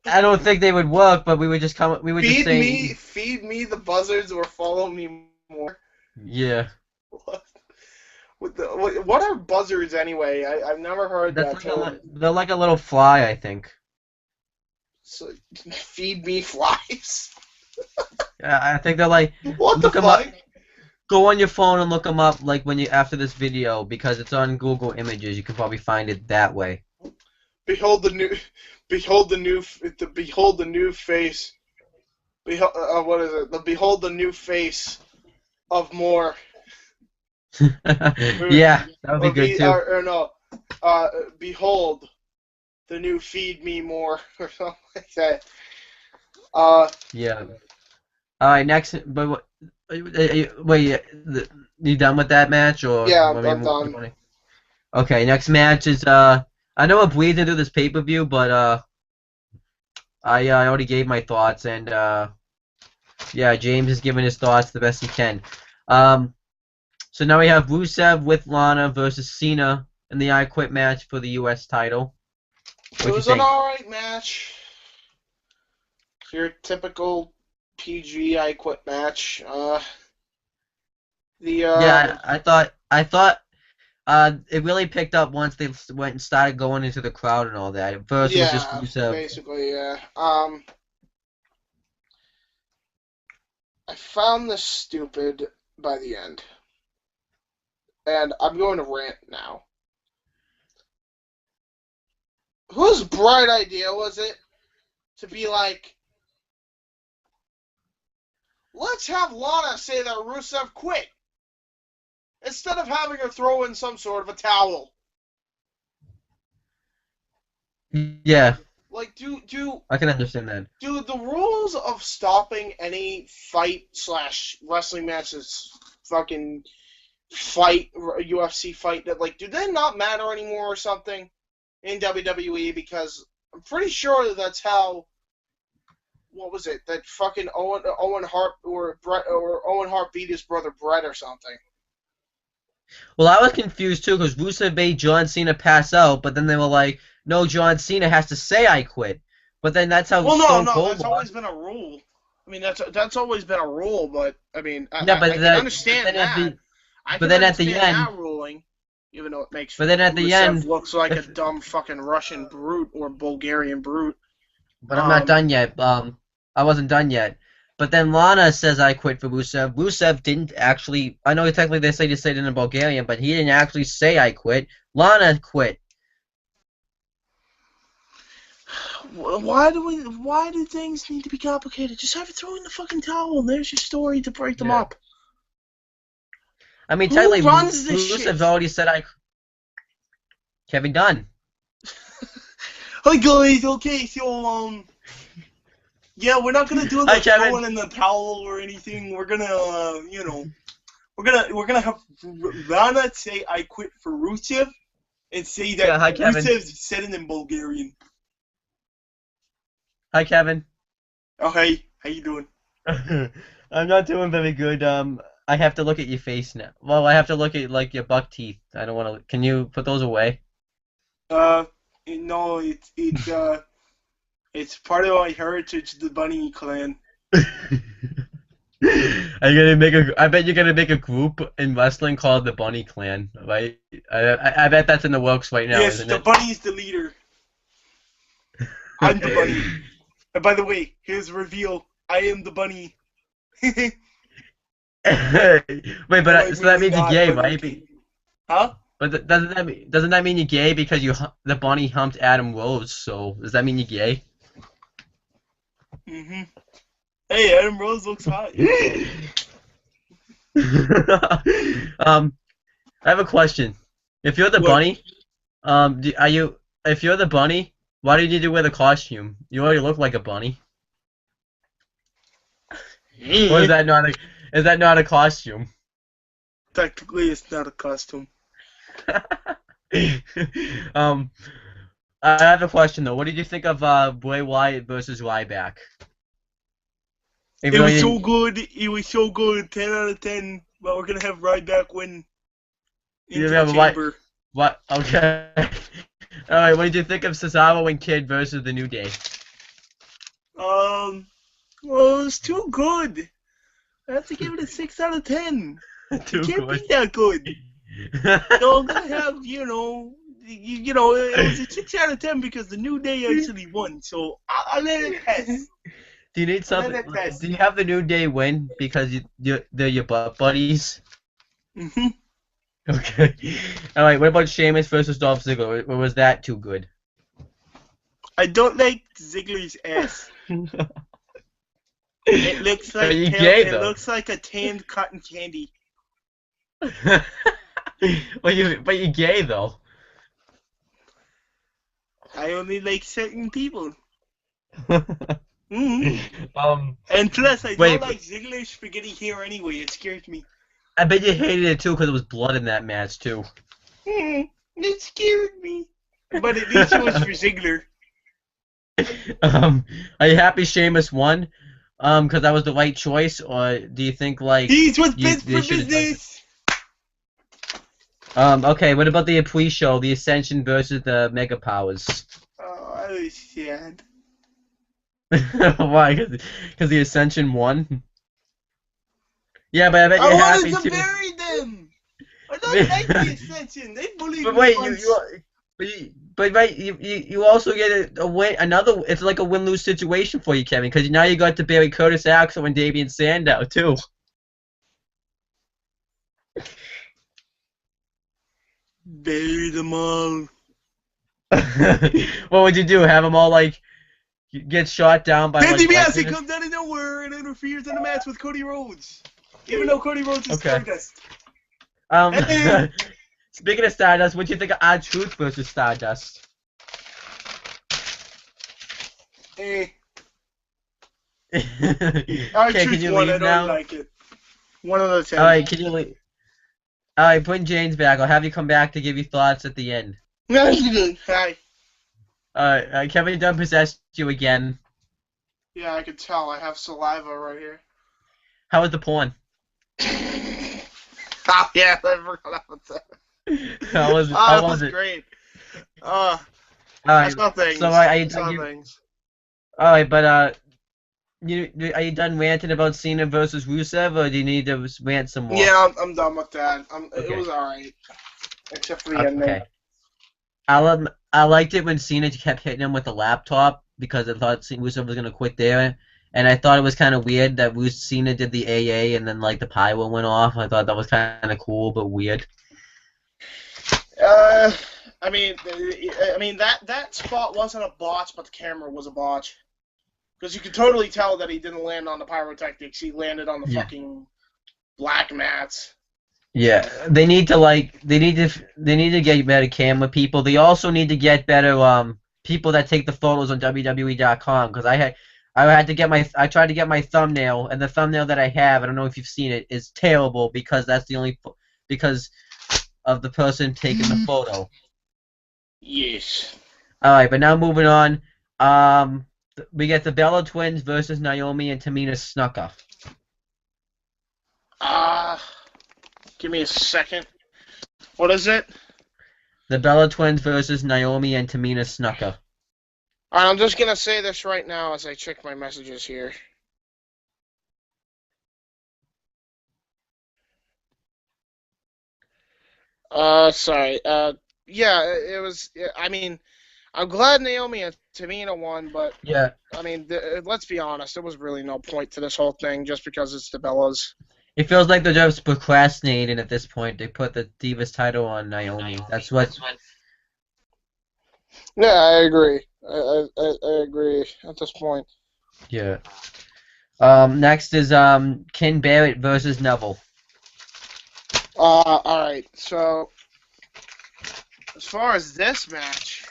I don't think they would work, but we would just come. We would just say, "Feed me the buzzards" or "Follow me more." Yeah. What are buzzards anyway? I've never heard that term. They're like a little fly, I think. So, feed me flies. I think they're like, What the look them up. fuck? Go on your phone and look them up, like when you after this video, because it's on Google Images. You can probably find it that way. Behold the new, behold the new face. Behold, what is it? Behold the new face of more. Or, Yeah, that would be good too. or no, behold the new feed me more or something like that. Uh, Yeah. All right, next, but wait, you done with that match or yeah, want me to I'm move done. on? Okay, next match is I know we're bleeding into this pay-per-view, but I already gave my thoughts and yeah, James is giving his thoughts the best he can. Um, so now we have Rusev with Lana versus Cena in the I Quit match for the U.S. title. It What you was an think? alright match. Your typical PG I quit match. The Yeah, I thought it really picked up once they went and started going into the crowd and all that. At first, it was just Yeah, Rusev. basically, yeah. I found this stupid by the end, and I'm going to rant now. Whose bright idea was it to be like, let's have Lana say that Rusev quit instead of having her throw in some sort of a towel? Yeah, Like, do I can understand that. do the rules of stopping any fight slash wrestling matches, fucking fight, UFC fight, that like, do they not matter anymore or something in WWE? Because I'm pretty sure that's how. What was it? That fucking Owen Hart or Brett or Owen Hart beat his brother Brett or something. Well, I was confused too because Rusev made John Cena pass out, but then they were like, "No, John Cena has to say I quit." But then that's how Well, no, Stone no, Cold that's always lost. been a rule. I mean, that's always been a rule, but I mean, Yeah, I can understand that. I but can then at the understand end, that ruling, even though it makes but then at the Rusev end, looks like a if dumb fucking Russian brute or Bulgarian brute. but I'm not Um, done yet. I wasn't done yet. But then Lana says I quit for Rusev. Rusev didn't actually. I know technically they say to say it in Bulgarian, but he didn't actually say I quit. Lana quit. why do things need to be complicated? Just have it throw in the fucking towel, and there's your story to break them Yeah. up. I mean, Who technically, runs this Rusev's shit? already said I. Kevin Dunn. Hi guys, okay, so yeah, we're not gonna do Hi, the Kevin. throwing in the towel or anything. We're gonna, we're gonna have Rana say I quit for Rusev and say Yeah, that hi, Kevin. Rusev said it in Bulgarian. Hi, Kevin. Oh hey, how you doing? I'm not doing very good. I have to look at your face now. Well, I have to look at like your buck teeth. I don't want to. Can you put those away? Uh, no, it's part of my heritage, the Bunny clan. Are you gonna make a? I bet you're gonna make a group in wrestling called the Bunny Clan, right? I bet that's in the works right now, Yes, isn't the it? Bunny's the leader. I'm the Bunny. And by the way, here's a reveal. I am the Bunny. No, Wait, I'm so that really means you're not, gay, but right? okay. Huh? But doesn't that mean you're gay because the bunny humped Adam Rose? So does that mean you're gay? Mm-hmm. Hey, Adam Rose looks hot, you know. um, I have a question. If you're the What? bunny, are you? If you're the bunny, why did you need to wear the costume? You already look like a bunny. Or is Eh. that not a? Is that not a costume? Technically, it's not a costume. um, I have a question though. What did you think of Bray Wyatt versus Ryback? Even It though was you so didn't, good. It was so good. 10 out of 10. But we're going to have Ryback win you into didn't the have a Wyatt. chamber. What? Okay. All right. What did you think of Cesaro and Kid versus the New Day? Well, it was too good. I have to give it a 6 out of 10. It Too can't be good. that good. So I'm going to have, it was a 6 out of 10 because the New Day actually won. So I'll let it pass. Do you need I'm not something? that fast. Do you have the New Day win because they're your butt buddies? Hmm. Okay. All right. What about Sheamus versus Dolph Ziggler? Or was that too good? I don't like Ziggler's ass. It looks Are like you gay it though? looks like a tanned cotton candy. But you gay though. I only like certain people. Hmm. um. And plus, I don't Wait. like Ziggler's spaghetti hair anyway. It scares me. I bet you hated it too because there was blood in that match too. Hmm. It scared me. But at least it was for Ziggler. Um. Are you happy Sheamus won? Because that was the right choice, or do you think like He's what's best they for should have done? business. Okay. What about the pre-show, the Ascension versus the Mega Powers? Oh, I was sad. Why? Because the Ascension won. Yeah, but I bet I you're wanted happy to too. bury them. I don't like the Ascension. They bullied But me wait, once. but right, you also get a win. Another, it's like a win-lose situation for you, Kevin, because now you got to bury Curtis Axel and Damian Sandow too. Bury them all. What would you do? Have them all like get shot down by Ted like DiBiase lightning? comes out of nowhere and interferes in the match with Cody Rhodes. Even though Cody Rhodes is Okay. Stardust. Um, Hey. speaking of Stardust, what do you think of R-Truth versus Stardust? Eh. Okay, R-Truth can you won. leave I don't now? like it. 1 out of 10. All right, can you leave? All right, put James back. I'll have you come back to give you thoughts at the end. Hi. Kevin Dunn possessed you again. Yeah, I could tell. I have saliva right here. How was the porn? Oh, yeah, I forgot about that. How was it? Oh, How that was was it? great. All I right. saw things. So I saw things. all right, but are you done ranting about Cena versus Rusev, or do you need to rant some more? Yeah, I'm done with that. It Okay. was alright. Except for the ending. Okay. I liked it when Cena kept hitting him with the laptop because I thought Rusev was gonna quit there, and I thought it was kind of weird that Cena did the AA and then like the pyro went off. I thought that was kind of cool but weird. I mean that spot wasn't a botch, but the camera was a botch. Because you could totally tell that he didn't land on the pyrotechnics. He landed on the fucking black mats. Yeah, they need to get better camera people. They also need to get better people that take the photos on WWE.com because I tried to get my thumbnail, and the thumbnail that I have, I don't know if you've seen it, is terrible because that's the only because of the person taking the photo. Yes. All right, but now moving on. We get the Bella Twins versus Naomi and Tamina Snuka. Give me a second. What is it? The Bella Twins versus Naomi and Tamina Snuka. Alright, I'm just gonna say this right now as I check my messages here. Sorry. Yeah, it was. I mean, I'm glad Naomi and Tamina won, but Yeah. I mean, let's be honest. There was really no point to this whole thing just because it's the Bellas. It feels like they're just procrastinating at this point. They put the Divas title on Naomi. That's what. Yeah, I agree. I agree at this point. Yeah. Next is Ken Barrett versus Neville. All right. So, as far as this match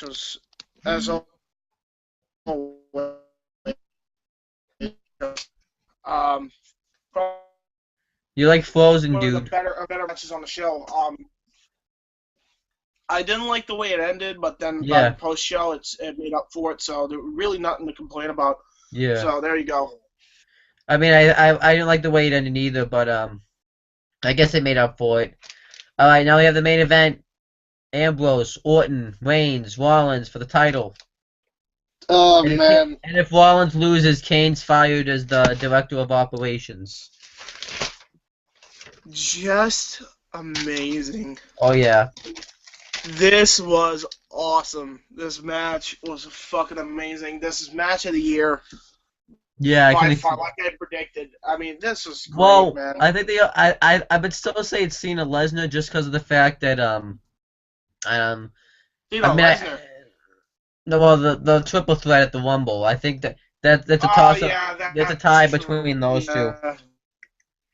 was as a um You like Frozen, one of the dude. better matches on the show. I didn't like the way it ended, but then by Yeah. the post show, it made up for it. So there really nothing to complain about. Yeah. So there you go. I mean, I didn't like the way it ended either, but I guess it made up for it. All right, now we have the main event: Ambrose, Orton, Reigns, Rollins for the title. Oh And man. if Rollins loses, Kane's fired as the director of operations. Just amazing. Oh yeah. This was awesome. This match was fucking amazing. This is match of the year Yeah, I by can. far, like I predicted. I mean, this was great, Well, man. I think I would still say it's Cena Lesnar just because of the fact that um I mean Lesnar. no, well the triple threat at the Rumble. I think that's a Oh toss up. yeah, There's a that's tie true. between those two. Yeah,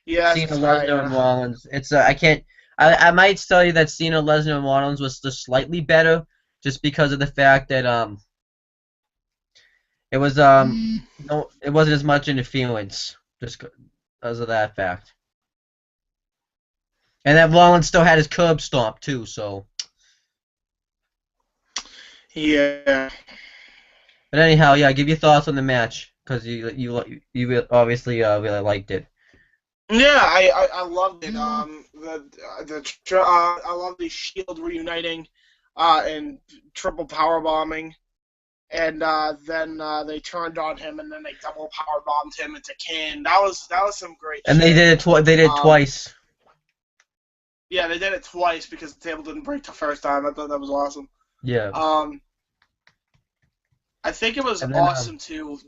yeah, Cena, it's a tie. Lesnar, and Yeah. Rollins. It's I can't. I might tell you that Cena, Lesnar, and Rollins was just slightly better, just because of the fact that it was no, it wasn't as much interference, just because of that fact. And that Rollins still had his curb stomp too. So, Yeah. but anyhow, yeah, give your thoughts on the match because obviously really liked it. Yeah, I loved it. I love the Shield reuniting, and triple power bombing, and then they turned on him, and then they double power bombed him into Kane. That was some great And they shit. did it. They did it Um, twice. yeah, they did it twice because the table didn't break the first time. I thought that was awesome. Yeah. Um, I think it was And then awesome too.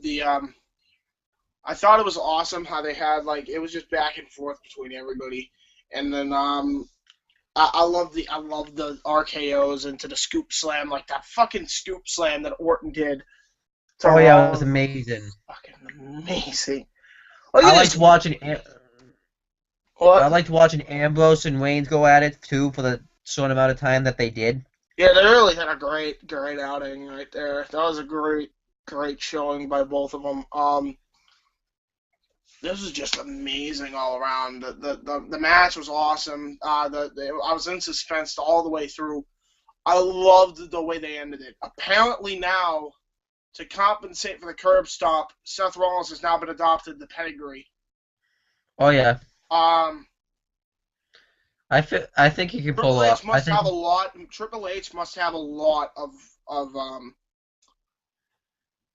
I thought it was awesome how they had like it was just back and forth between everybody, and then I love the RKO's into the scoop slam, like that fucking scoop slam that Orton did to oh yeah, it was Rollins. amazing. Fucking amazing. Look I at liked this. watching. I What? liked watching Ambrose and Reigns go at it too for the short amount of time that they did. Yeah, they really had a great outing right there. That was a great showing by both of them. This was just amazing all around. The match was awesome. I was in suspense all the way through. I loved the way they ended it. Apparently now, to compensate for the curb stop, Seth Rollins has now been adopted the pedigree. Oh yeah, Um, I think he can pull Triple H off. I must think have a lot. Triple H must have a lot of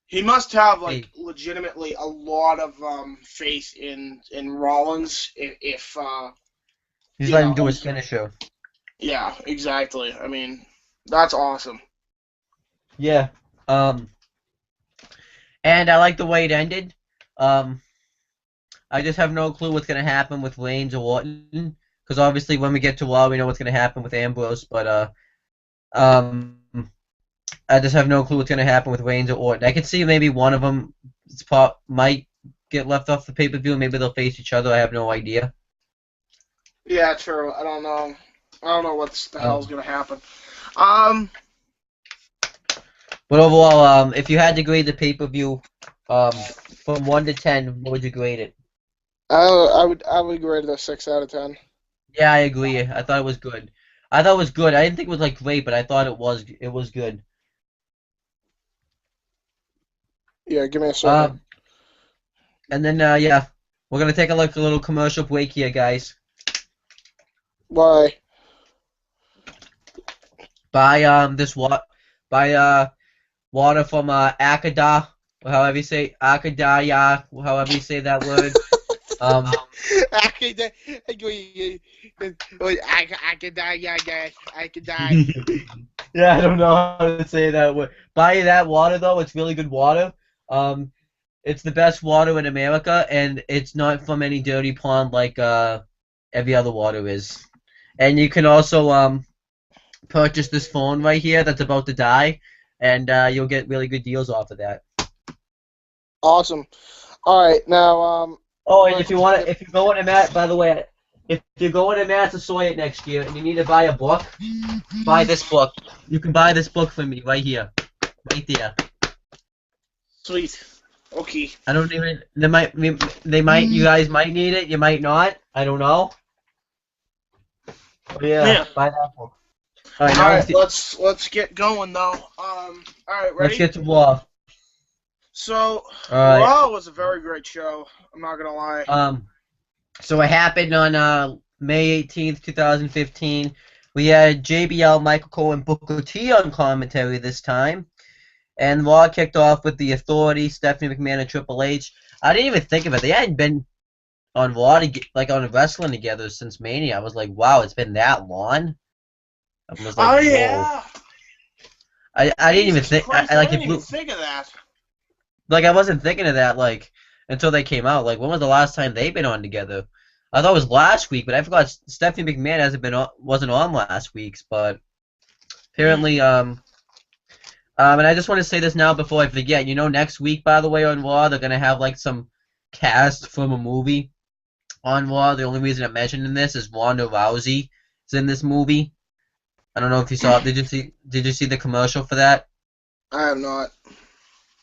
he must have like he, legitimately a lot of faith in Rollins if he's you letting him know do his finisher. yeah, exactly. I mean, that's awesome. Yeah. Um. And I like the way it ended. Um. I just have no clue what's gonna happen with Reigns or Orton, because obviously when we get to Raw, we know what's gonna happen with Ambrose. But um, I just have no clue what's gonna happen with Reigns or Orton. I could see maybe one of them might get left off the pay-per-view. Maybe they'll face each other. I have no idea. Yeah, true. I don't know. I don't know what the hell's Um, gonna happen. Um, but overall, if you had to grade the pay-per-view, from 1 to 10, what would you grade it? I would grade it a 6 out of 10. Yeah, I agree. I thought it was good. I thought it was good. I didn't think it was like great, but I thought it was good. Yeah, give me a second. Um, and then yeah, we're gonna take a look a little commercial break here, guys. Bye. Buy this buy water from Akada, or however you say Akadaya, however you say that word. Um, I could die. I could die. Yeah, guys. I could die. yeah, I don't know how to say that word. Buy that water though. It's really good water. Um, it's the best water in America, and it's not from any dirty pond like every other water is. And you can also purchase this phone right here that's about to die, and you'll get really good deals off of that. Awesome. All right, now Oh, and if you're going to by the way, if you're going to Massasoit next year and you need to buy a book, buy this book. You can buy this book for me right here, right there. sweet. Okay. I don't even. You guys might need it. You might not. I don't know. But yeah, Yeah. buy that book. All right, All now right, let's get going though. All right, let's ready? get to Raw. So, All right. Raw was a very great show. I'm not gonna lie. So it happened on May 18th, 2015. We had JBL, Michael Cole, and Booker T on commentary this time. And Raw kicked off with The Authority, Stephanie McMahon, and Triple H. I didn't even think of it. They hadn't been on Raw, like on wrestling together since Mania. I was like, wow, it's been that long? I was like, Oh whoa. yeah. I didn't even Jesus think. Christ! I I like didn't it even blew. think of that. Like I wasn't thinking of that like until they came out. Like when was the last time they've been on together? I thought it was last week, but I forgot Stephanie McMahon wasn't on last week's, but Hmm. apparently and I just want to say this now before I forget. You know, next week, by the way, on Raw, they're gonna have like some cast from a movie on Raw. The only reason I'm mentioning this is Ronda Rousey is in this movie. I don't know if you saw it. Did you see the commercial for that? I have not.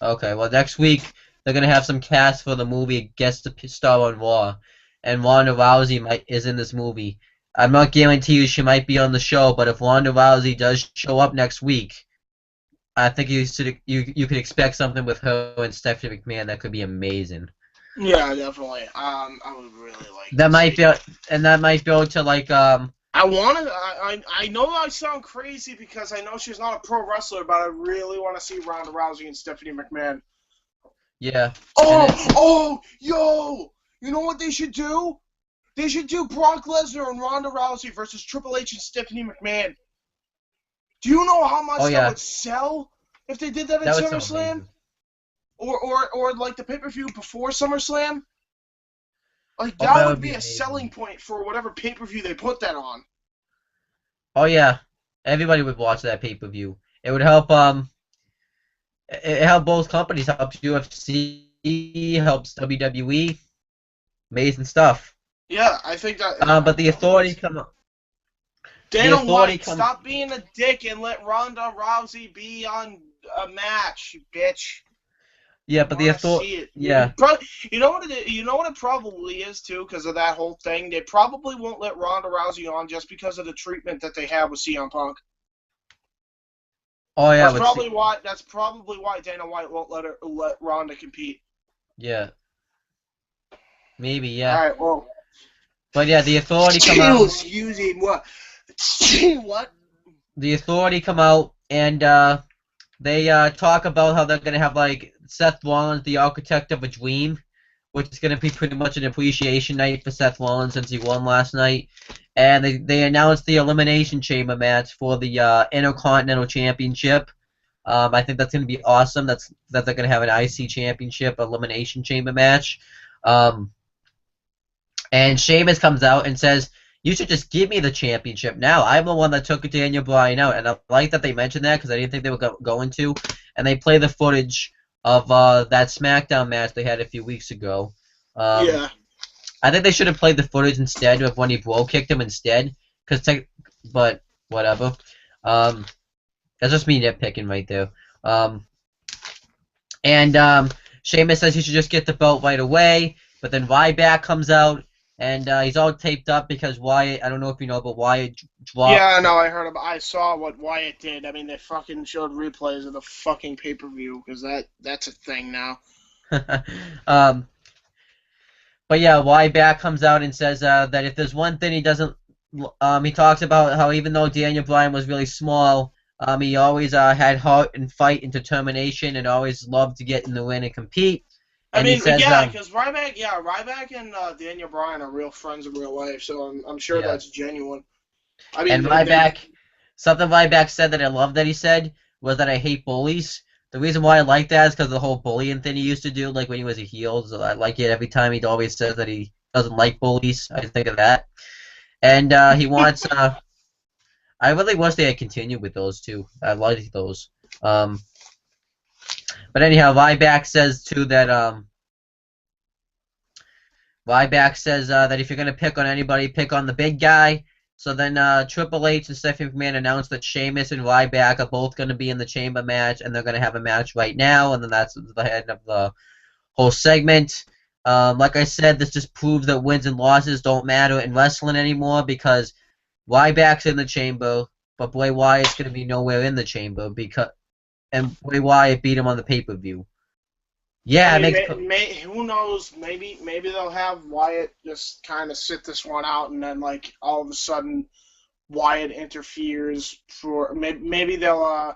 Okay, well next week they're gonna have some cast for the movie guest star on Raw, and Ronda Rousey is in this movie. I'm not guaranteeing she might be on the show, but if Ronda Rousey does show up next week, I think you could expect something with her and Stephanie McMahon that could be amazing. Yeah, definitely. I would really like That to might see. be, and that might go to like I want to. I know I sound crazy because I know she's not a pro wrestler, but I really want to see Ronda Rousey and Stephanie McMahon. yeah, and Oh, it oh, yo! You know what they should do? They should do Brock Lesnar and Ronda Rousey versus Triple H and Stephanie McMahon. Do you know how oh much that yeah, would sell if they did that at that would sound SummerSlam? amazing. Or like the pay-per-view before SummerSlam? Like, Oh, that that would would be be a selling amazing. point for whatever pay-per-view they put that on. Oh yeah, everybody would watch that pay-per-view. It would help it help both companies, helps UFC, helps WWE, amazing stuff. Yeah, I think that, yeah, But definitely. the Dana authority White, come. stop being a dick and let Ronda Rousey be on a match, you bitch. Yeah, I but the want to author. see it. Yeah, You know what it is? You know what it probably is too, because of that whole thing. They probably won't let Ronda Rousey on just because of the treatment that they have with CM Punk. oh yeah, That's let's see. probably why. That's probably why Dana White won't let Ronda compete. Yeah, maybe All yeah. right. Well, But yeah, the authority come out. excuse me. What? What? The authority come out and they talk about how they're gonna have like Seth Rollins, the architect of a dream, which is gonna be pretty much an appreciation night for Seth Rollins since he won last night. And they announced the Elimination Chamber match for the Intercontinental Championship. I think that's gonna be awesome. That they're gonna have an IC Championship Elimination Chamber match. Um, and Sheamus comes out and says, "You should just give me the championship now. I'm the one that took Daniel Bryan out." And I like that they mentioned that because I didn't think they were going to. And they play the footage of that SmackDown match they had a few weeks ago. Um, Yeah. I think they should have played the footage instead of when he bro kicked him instead. But whatever. Um, that's just me nitpicking right there. Um, and Sheamus says he should just get the belt right away. But then Ryback comes out, and he's all taped up because Wyatt, I don't know if you know, but Wyatt dropped. Yeah, no, I saw what Wyatt did. I mean, they fucking showed replays of the fucking pay-per-view because that's a thing now. um, but yeah, Ryback comes out and says that if there's one thing he doesn't, he talks about how even though Daniel Bryan was really small, he always had heart and fight and determination and always loved to get in the ring and compete. I And he mean, says, yeah, because Ryback and Daniel Bryan are real friends in real life, so I'm sure yeah. that's genuine. I mean, And something Ryback said that I love that he said was that I hate bullies. The reason why I like that is because of the whole bullying thing he used to do, like when he was a heel. So I like it every time he always says that he doesn't like bullies. I think of that. And he wants. I really wish they had continued with those two. I like those. Um, but anyhow, Ryback says too that Ryback says that if you're gonna pick on anybody, pick on the big guy. So then Triple H and Stephanie McMahon announced that Sheamus and Ryback are both going to be in the Chamber match, and they're going to have a match right now, and then that's the end of the whole segment. Like I said, this just proves that wins and losses don't matter in wrestling anymore because Ryback's in the Chamber, but Bray Wyatt's going to be nowhere in the Chamber and Bray Wyatt beat him on the pay-per-view. I Yeah, it mean, makes who knows? Maybe they'll have Wyatt just kind of sit this one out, and then like all of a sudden Wyatt interferes for maybe they'll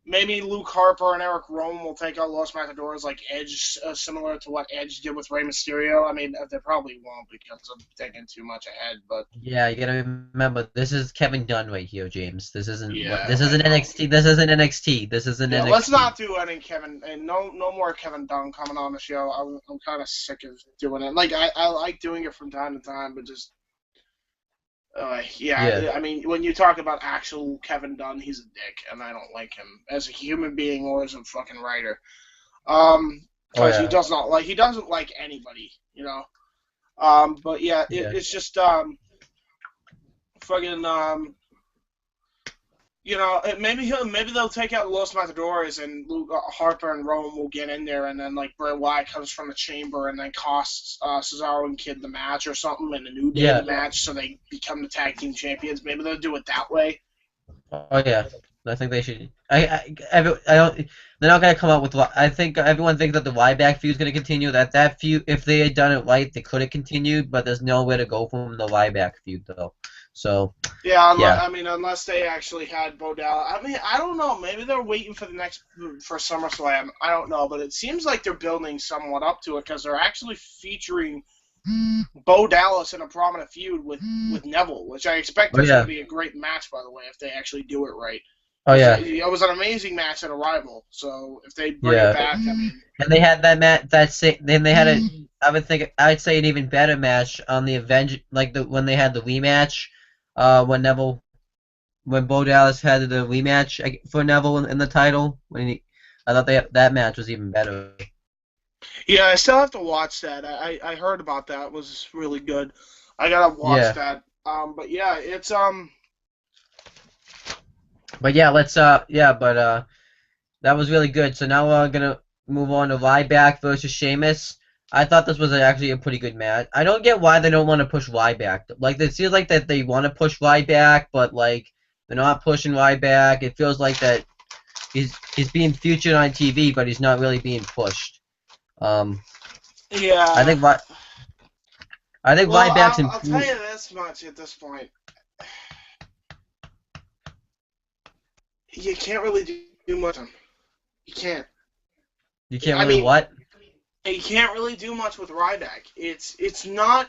maybe Luke Harper and Eric Rowan will take out Los Matadors like Edge, similar to what Edge did with Rey Mysterio. I mean, they probably won't because I'm thinking too much ahead, but Yeah, you gotta remember this is Kevin Dunn right here, James. This isn't what yeah, this I isn't know. NXT. This isn't NXT. This isn't Yeah, let's NXT. not do any Kevin and no more Kevin Dunn coming on the show. I'm kind of sick of doing it. Like I like doing it from time to time, but just Yeah. yeah. I mean, when you talk about actual Kevin Dunn, he's a dick, and I don't like him as a human being or as a fucking writer. Oh Because yeah. he doesn't like anybody, you know. But yeah, Yeah. it's just fucking maybe they'll take out Los Matadores and Luke, Harper and Rome will get in there, and then like Bray Wyatt comes from the chamber and then costs Cesaro and Kid the match or something, and a New Day the Yeah. match, so they become the tag team champions. Maybe they'll do it that way. Oh yeah. I think they should. I don't. They're not gonna come up with. I think everyone thinks that the Ryback feud is gonna continue. That feud, if they had done it right, they could have continued. But there's nowhere to go from the Ryback feud though. So Yeah, yeah. unless they actually had Bo Dallas. I mean, I don't know. Maybe they're waiting for for SummerSlam. I don't know, but it seems like they're building somewhat up to it because they're actually featuring Bo Dallas in a prominent feud with Neville, which I expect Oh is going to yeah. be a great match, by the way, if they actually do it right. Oh Because yeah. it was an amazing match at Arrival, so if they bring it Yeah. back, I mean, And they had that match. Then they had a. I would think. I'd say an even better match on the Avenge. Like when they had the rematch. When Neville. When Bo Dallas had the rematch for Neville in the title. I thought that match was even better. yeah, I still have to watch that. I heard about that. It was really good. I gotta watch Yeah. that. But yeah, it's But yeah, that was really good. So now we're gonna move on to Ryback versus Sheamus. I thought this was actually a pretty good match. I don't get why they don't want to push Ryback. Like it feels like that they want to push Ryback, but like they're not pushing Ryback. It feels like that he's being featured on TV, but he's not really being pushed. Um, I yeah. think Ry- I think Well, Ryback's I'll tell improved. you this much at this point: you can't really do much. You can't. You can't I really mean, what? you can't really do much with Ryback. It's not.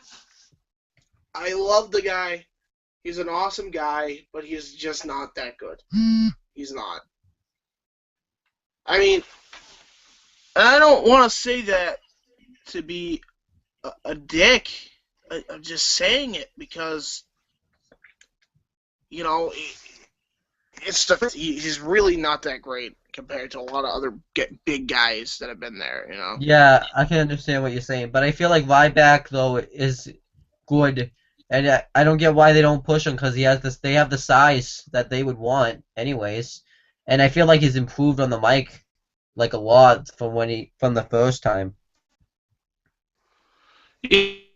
I love the guy. He's an awesome guy, but he's just not that good. He's not. I mean, I don't want to say that to be a dick. I'm just saying it because you know he's really not that great compared to a lot of other big guys that have been there. You know. Yeah, I can understand what you're saying, but I feel like Ryback though is good, and I don't get why they don't push him because he has this. They have the size that they would want, anyways, and I feel like he's improved on the mic like a lot from the first time.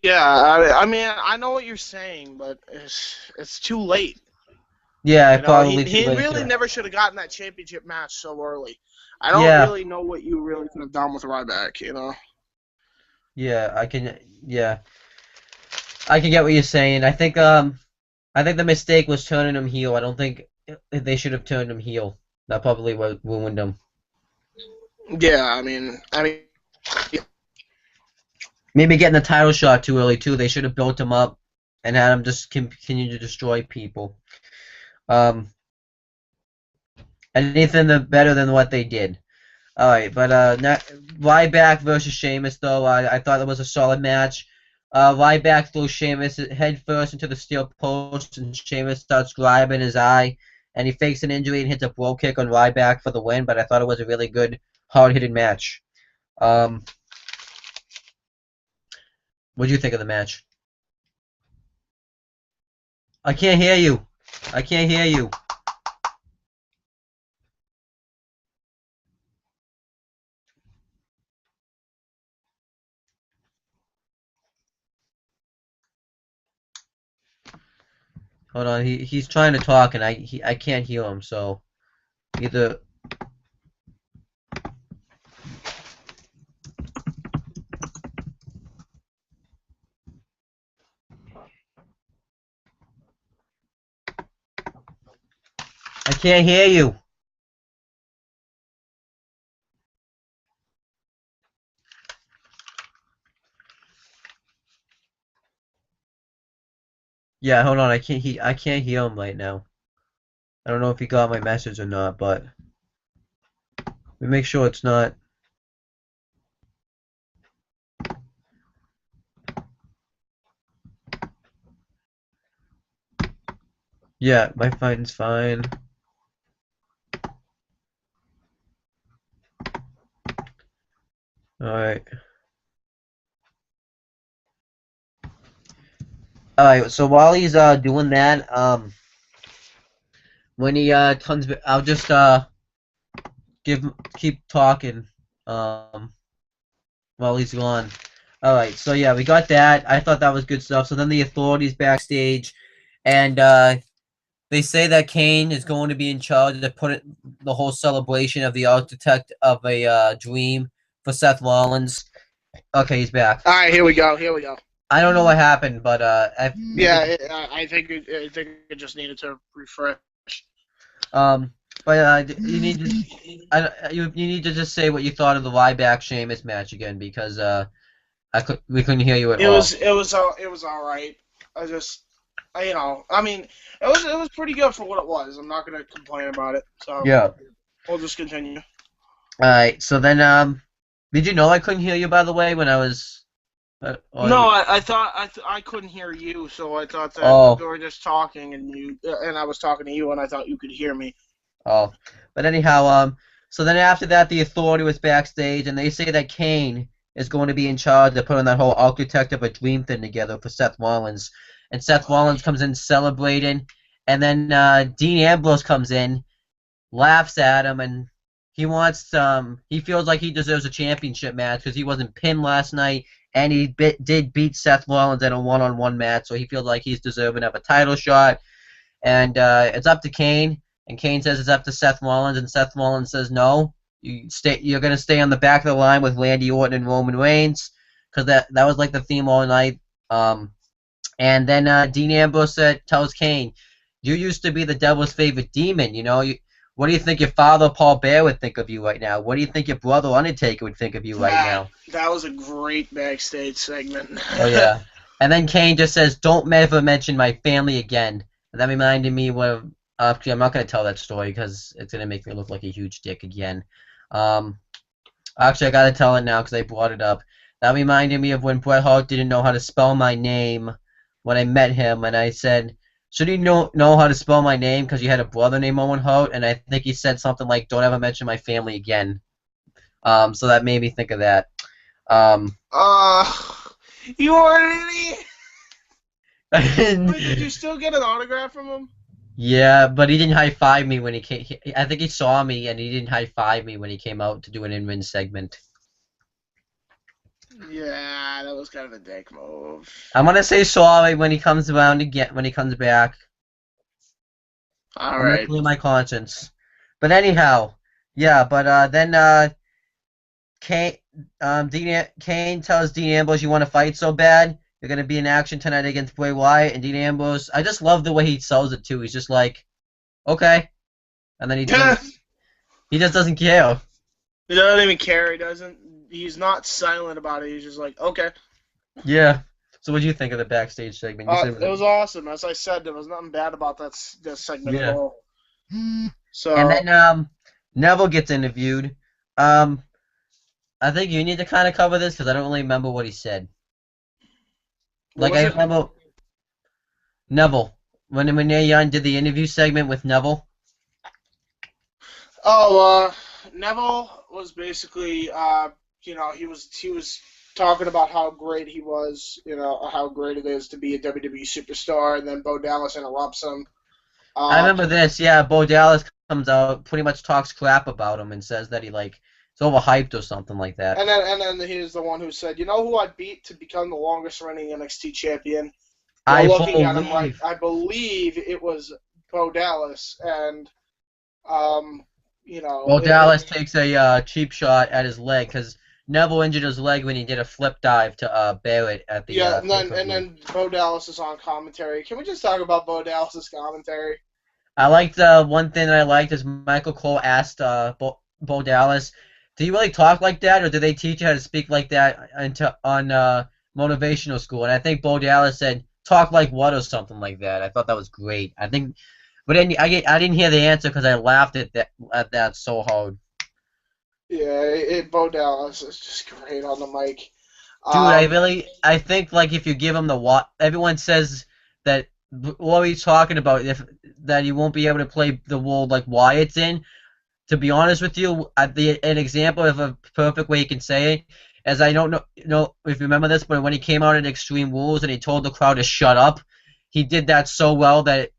Yeah, I mean, I know what you're saying, but it's too late. Yeah, You know, probably too he late really too. never should have gotten that championship match so early. I don't Yeah, really know what you really could have done with Ryback. You know. yeah, yeah, I can get what you're saying. I think the mistake was turning him heel. I don't think they should have turned him heel. That probably would ruined him. Yeah, Maybe getting the title shot too early too. They should have built him up and had him just continue to destroy people. Um, Anything better than what they did. All right, but Ryback versus Sheamus though, I thought it was a solid match. Ryback throws Sheamus head first into the steel post, and Sheamus starts grabbing his eye, and he fakes an injury and hits a blow kick on Ryback for the win. But I thought it was a really good, hard-hitting match. Um, what do you think of the match? I can't hear you. I can't hear you. Hold on, he's trying to talk and I can't hear him. So either I can't hear you. Yeah, hold on. I can't hear him right now. I don't know if he got my message or not, but let me make sure it's not. Yeah, my phone's fine. All right. All right. So while he's doing that, when he comes, I'll just give keep talking while he's gone. All right. So yeah, we got that. I thought that was good stuff. So then the authorities backstage, and they say that Kane is going to be in charge of putting the whole celebration of the architect of a dream for Seth Rollins. Okay, he's back. All right, here we go. Here we go. I don't know what happened, but Yeah, I think it just needed to refresh. um, but you need to you need to just say what you thought of the Ryback Sheamus match again because we couldn't hear you at all. It was all right. I just you know, I mean, it was pretty good for what it was. I'm not gonna complain about it. So Yeah. we'll just continue. All right. So then did you know I couldn't hear you by the way when I was No, on? I thought I couldn't hear you, so I thought that we Oh. were just talking and I was talking to you, and I thought you could hear me. Oh, but anyhow, so then after that, the Authority was backstage, and they say that Kane is going to be in charge of putting that whole architect of a dream thing together for Seth Rollins, and Seth Rollins comes in celebrating, and then Dean Ambrose comes in, laughs at him, and he feels like he deserves a championship match because he wasn't pinned last night, and he did beat Seth Rollins in a one-on-one match, so he feels like he's deserving of a title shot. And it's up to Kane, and Kane says it's up to Seth Rollins, and Seth Rollins says no, you're gonna stay on the back of the line with Randy Orton and Roman Reigns, because that was like the theme all night. And then Dean Ambrose tells Kane, you used to be the devil's favorite demon, you know. What do you think your father Paul Bear would think of you right now? What do you think your brother Undertaker would think of you right now? That was a great backstage segment. Oh yeah. And then Kane just says, "Don't ever mention my family again." And that reminded me of. Actually, I'm not gonna tell that story because it's gonna make me look like a huge dick again. Um, actually, I gotta tell it now because I brought it up. That reminded me of when Bret Hart didn't know how to spell my name when I met him, and I said, "Should you know how to spell my name because you had a brother named Owen Hart?" And I think he said something like, "Don't ever mention my family again." So that made me think of that. Um, uh, you are an idiot. Wait, did and you still get an autograph from him? Yeah, but he didn't high five me when he came. I think he saw me and he didn't high five me when he came out to do an in-ring segment. Yeah, that was kind of a dick move. I'm gonna say sorry when he comes around again. When he comes back, All I'm gonna right. clear my conscience. But anyhow, yeah. But then Kane, Kane tells Dean Ambrose, "You want to fight so bad? You're gonna be in action tonight against Bray Wyatt." And Dean Ambrose, I just love the way he sells it too. He's just like, okay, and then he just doesn't care. He doesn't even care. He doesn't. He's not silent about it. He's just like, okay. Yeah. So what do you think of the backstage segment? You said It was awesome. As I said, there was nothing bad about that segment at yeah. all. And So then Neville gets interviewed. Um, I think you need to kind of cover this because I don't really remember what he said. what Like was I it? remember Neville when Neil Young did the interview segment with Neville. Oh, Neville was basically, he was talking about how great he was, how great it is to be a WWE superstar, and then Bo Dallas interrupts him. I Uh, remember this. Yeah, Bo Dallas comes out, pretty much talks crap about him and says that he like is overhyped or something like that. and then he's the one who said, you know who I beat to become the longest reigning NXT champion? You're I looking at him right. believe. I believe it was Bo Dallas, and um, Bo Dallas takes a cheap shot at his leg because Neville injured his leg when he did a flip dive to Barrett at the yeah, and then and pay-per-view. then Bo Dallas is on commentary. Can we just talk about Bo Dallas's commentary? I liked one thing that I liked is Michael Cole asked Bo Dallas, "Do you really talk like that, or do they teach you how to speak like that on motivational school?" And I think Bo Dallas said, talk like what or something like that. I thought that was great. I think, but then I didn't hear the answer because I laughed at that so hard. Yeah, Bo Dallas is just great on the mic. Dude, Um, I think like if you give him the what, everyone says that what he's talking about, if that he won't be able to play the role like Wyatt's in. To be honest with you, an example of a perfect way you can say it, as I don't know if you remember this, but when he came out at Extreme Rules and he told the crowd to shut up, he did that so well that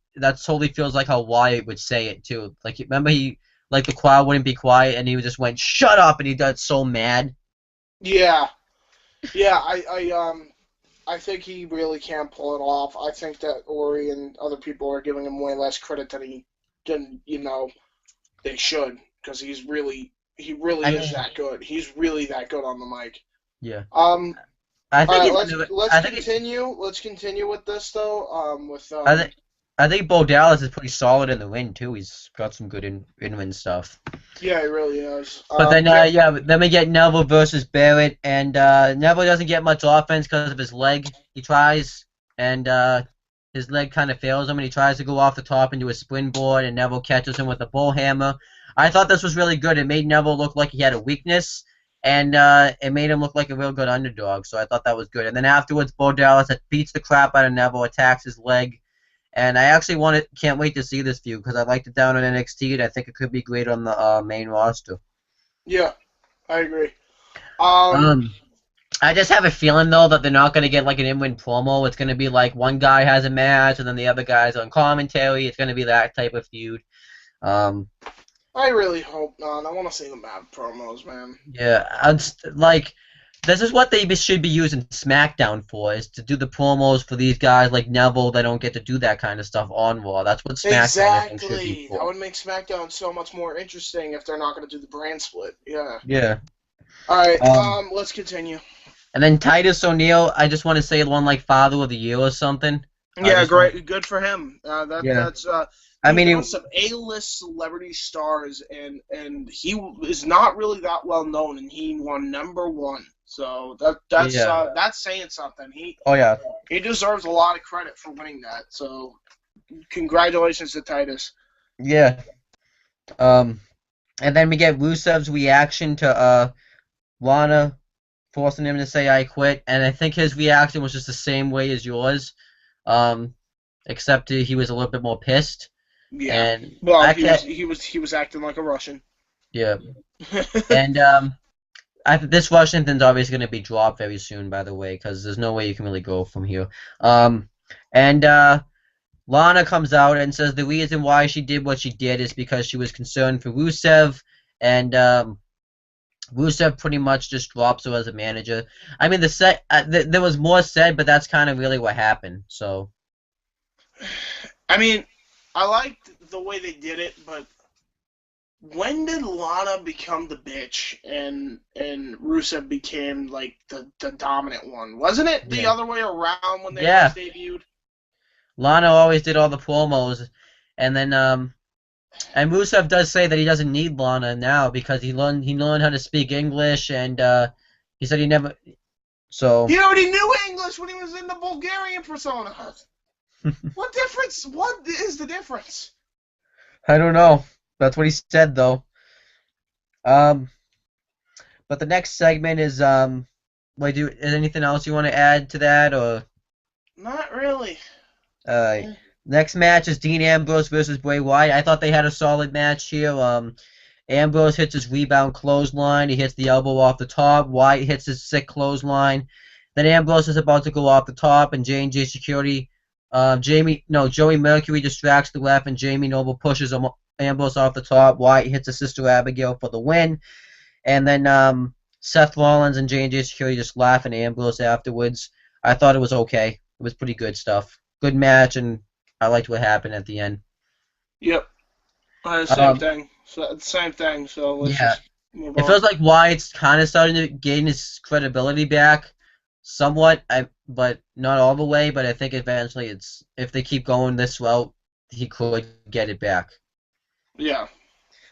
totally feels like how Wyatt would say it too. Like remember he like the crowd wouldn't be quiet and he just went shut up and he got so mad. yeah, yeah. I think he really can pull it off. I think that Ori and other people are giving him way less credit than they should, because he really I is mean, that good. He's really that good on the mic. yeah. Um, I all think right, he's let's gonna. let's I think he's. continue. Let's continue with this though. I think. I think Bo Dallas is pretty solid in the win too. He's got some good in-win stuff. Yeah, he really is. But then, Yeah, yeah, then we get Neville versus Barrett, and Neville doesn't get much offense because of his leg. He tries, and his leg kind of fails him, and he tries to go off the top into a springboard, and Neville catches him with a bull hammer. I thought this was really good. It made Neville look like he had a weakness, and it made him look like a real good underdog. So I thought that was good. And then afterwards, Bo Dallas beats the crap out of Neville, attacks his leg, and I actually can't wait to see this feud because I liked it down on NXT, and I think it could be great on the main roster. yeah, I agree. Um, Um, I just have a feeling though that they're not gonna get like an in-win promo. It's gonna be like one guy has a match and then the other guy's on commentary. It's gonna be that type of feud. Um, I really hope not. I want to see them have promos, man. yeah, like this is what they should be using SmackDown for, is to do the promos for these guys like Neville. They don't get to do that kind of stuff on Raw. That's what SmackDown I think should be Exactly. That for. would make SmackDown so much more interesting if they're not going to do the brand split. Yeah. Yeah. All right. Um, Let's continue. and then Titus O'Neil, I just want to say one like Father of the Year or something. I Yeah, just want. great. Good for him. Yeah. That's I he mean, won some A-list celebrity stars, and he is not really that well known, and he won #1. So yeah. that's saying something. Oh yeah. He deserves a lot of credit for winning that. So congratulations to Titus. Yeah. And then we get Rusev's reaction to Lana forcing him to say "I quit," and I think his reaction was just the same way as yours, except he was a little bit more pissed. Yeah. And Well, I can't. he was acting like a Russian. Yeah. And this Russian thing's obviously going to be dropped very soon, by the way, because there's no way you can really go from here. And Lana comes out and says the reason why she did what she did is because she was concerned for Rusev, and Rusev pretty much just drops her as a manager. I mean, there was more said, but that's kind of really what happened. So I mean, I liked the way they did it, but when did Lana become the bitch and Rusev became like the dominant one? Wasn't it the yeah, other way around when they yeah. first debuted? Lana always did all the promos, and then and Rusev does say that he doesn't need Lana now because he learned how to speak English, and he said he never. So He already knew English when he was in the Bulgarian persona. What difference? What is the difference? I don't know. That's what he said though. Um, but the next segment is is anything else you want to add to that or? Not really. Uh, Next match is Dean Ambrose versus Bray Wyatt. I thought they had a solid match here. Ambrose hits his rebound clothesline. He hits the elbow off the top. Wyatt hits his sick clothesline. Then Ambrose is about to go off the top, and J&J Security, Joey Mercury distracts the ref, and Jamie Noble pushes Ambrose off the top. Wyatt hits his sister Abigail for the win, and then Seth Rollins and J&J Security just laugh at Ambrose afterwards. I thought it was okay. It was pretty good stuff. Good match, and I liked what happened at the end. Yep. Same Um, thing. Same thing. So let's yeah, just move it on. feels like Wyatt's kind of starting to gain his credibility back, somewhat. But not all the way. But I think eventually, if they keep going this route, he could get it back. Yeah.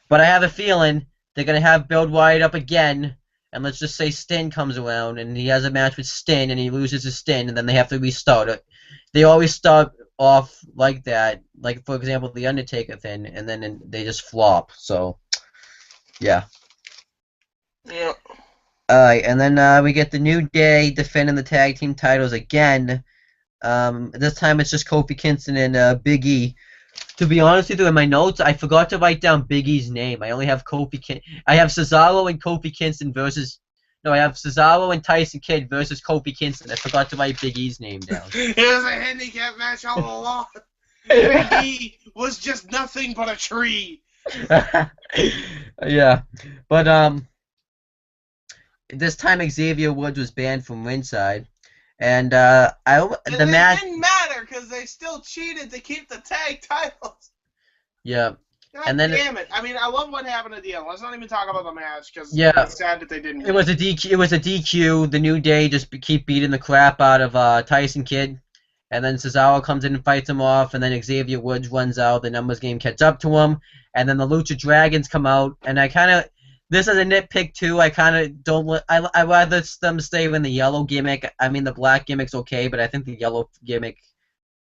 But I have a feeling they're gonna have build Wyatt up again and let's just say Sting comes around and he has a match with Sting and he loses to Sting and then they have to restart it. They always start off like that, like for example the Undertaker thing, and then they just flop. So yeah. Yeah. Alright, and then we get the New Day defending the tag team titles again. This time it's just Kofi Kingston and Big E. To be honest with you, in my notes, I forgot to write down Big E's name. I only have I have Cesaro and Kofi Kingston versus. No, I have Cesaro and Tyson Kidd versus Kofi Kingston. I forgot to write Big E's name down. It was a handicap match all along. Big E was just nothing but a tree. Yeah, but this time Xavier Woods was banned from ringside, and the match. It didn't matter because they still cheated to keep the tag titles. Yeah. God And then damn it! I mean, I love what happened at the end. Let's not even talk about the match because yeah, it's sad that they didn't. it was a DQ. It was a DQ. The New Day just keep beating the crap out of Tyson Kidd, and then Cesaro comes in and fights him off, and then Xavier Woods runs out. The numbers game catch up to him, and then the Lucha Dragons come out, and I kind of. This is a nitpick too. I kind of don't. I rather them stay in the yellow gimmick. I mean, the black gimmick's okay, but I think the yellow gimmick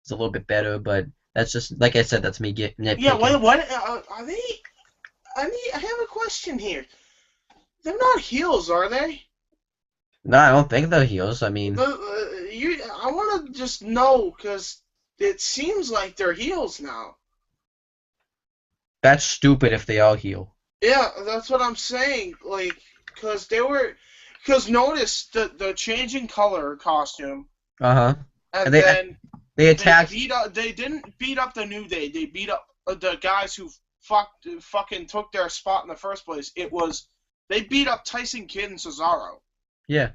is a little bit better. But that's just like I said. That's me nitpicking. Yeah. What are they? I have a question here. They're not heels, are they? No, I don't think they're heels. I mean, I want to just know because it seems like they're heels now. that's stupid if they are heel. Yeah, that's what I'm saying. Like, because notice the changing color costume. Uh-huh. And they then they attacked. They didn't beat up the New Day. They beat up the guys who fucking took their spot in the first place. They beat up Tyson Kidd and Cesaro. Yeah.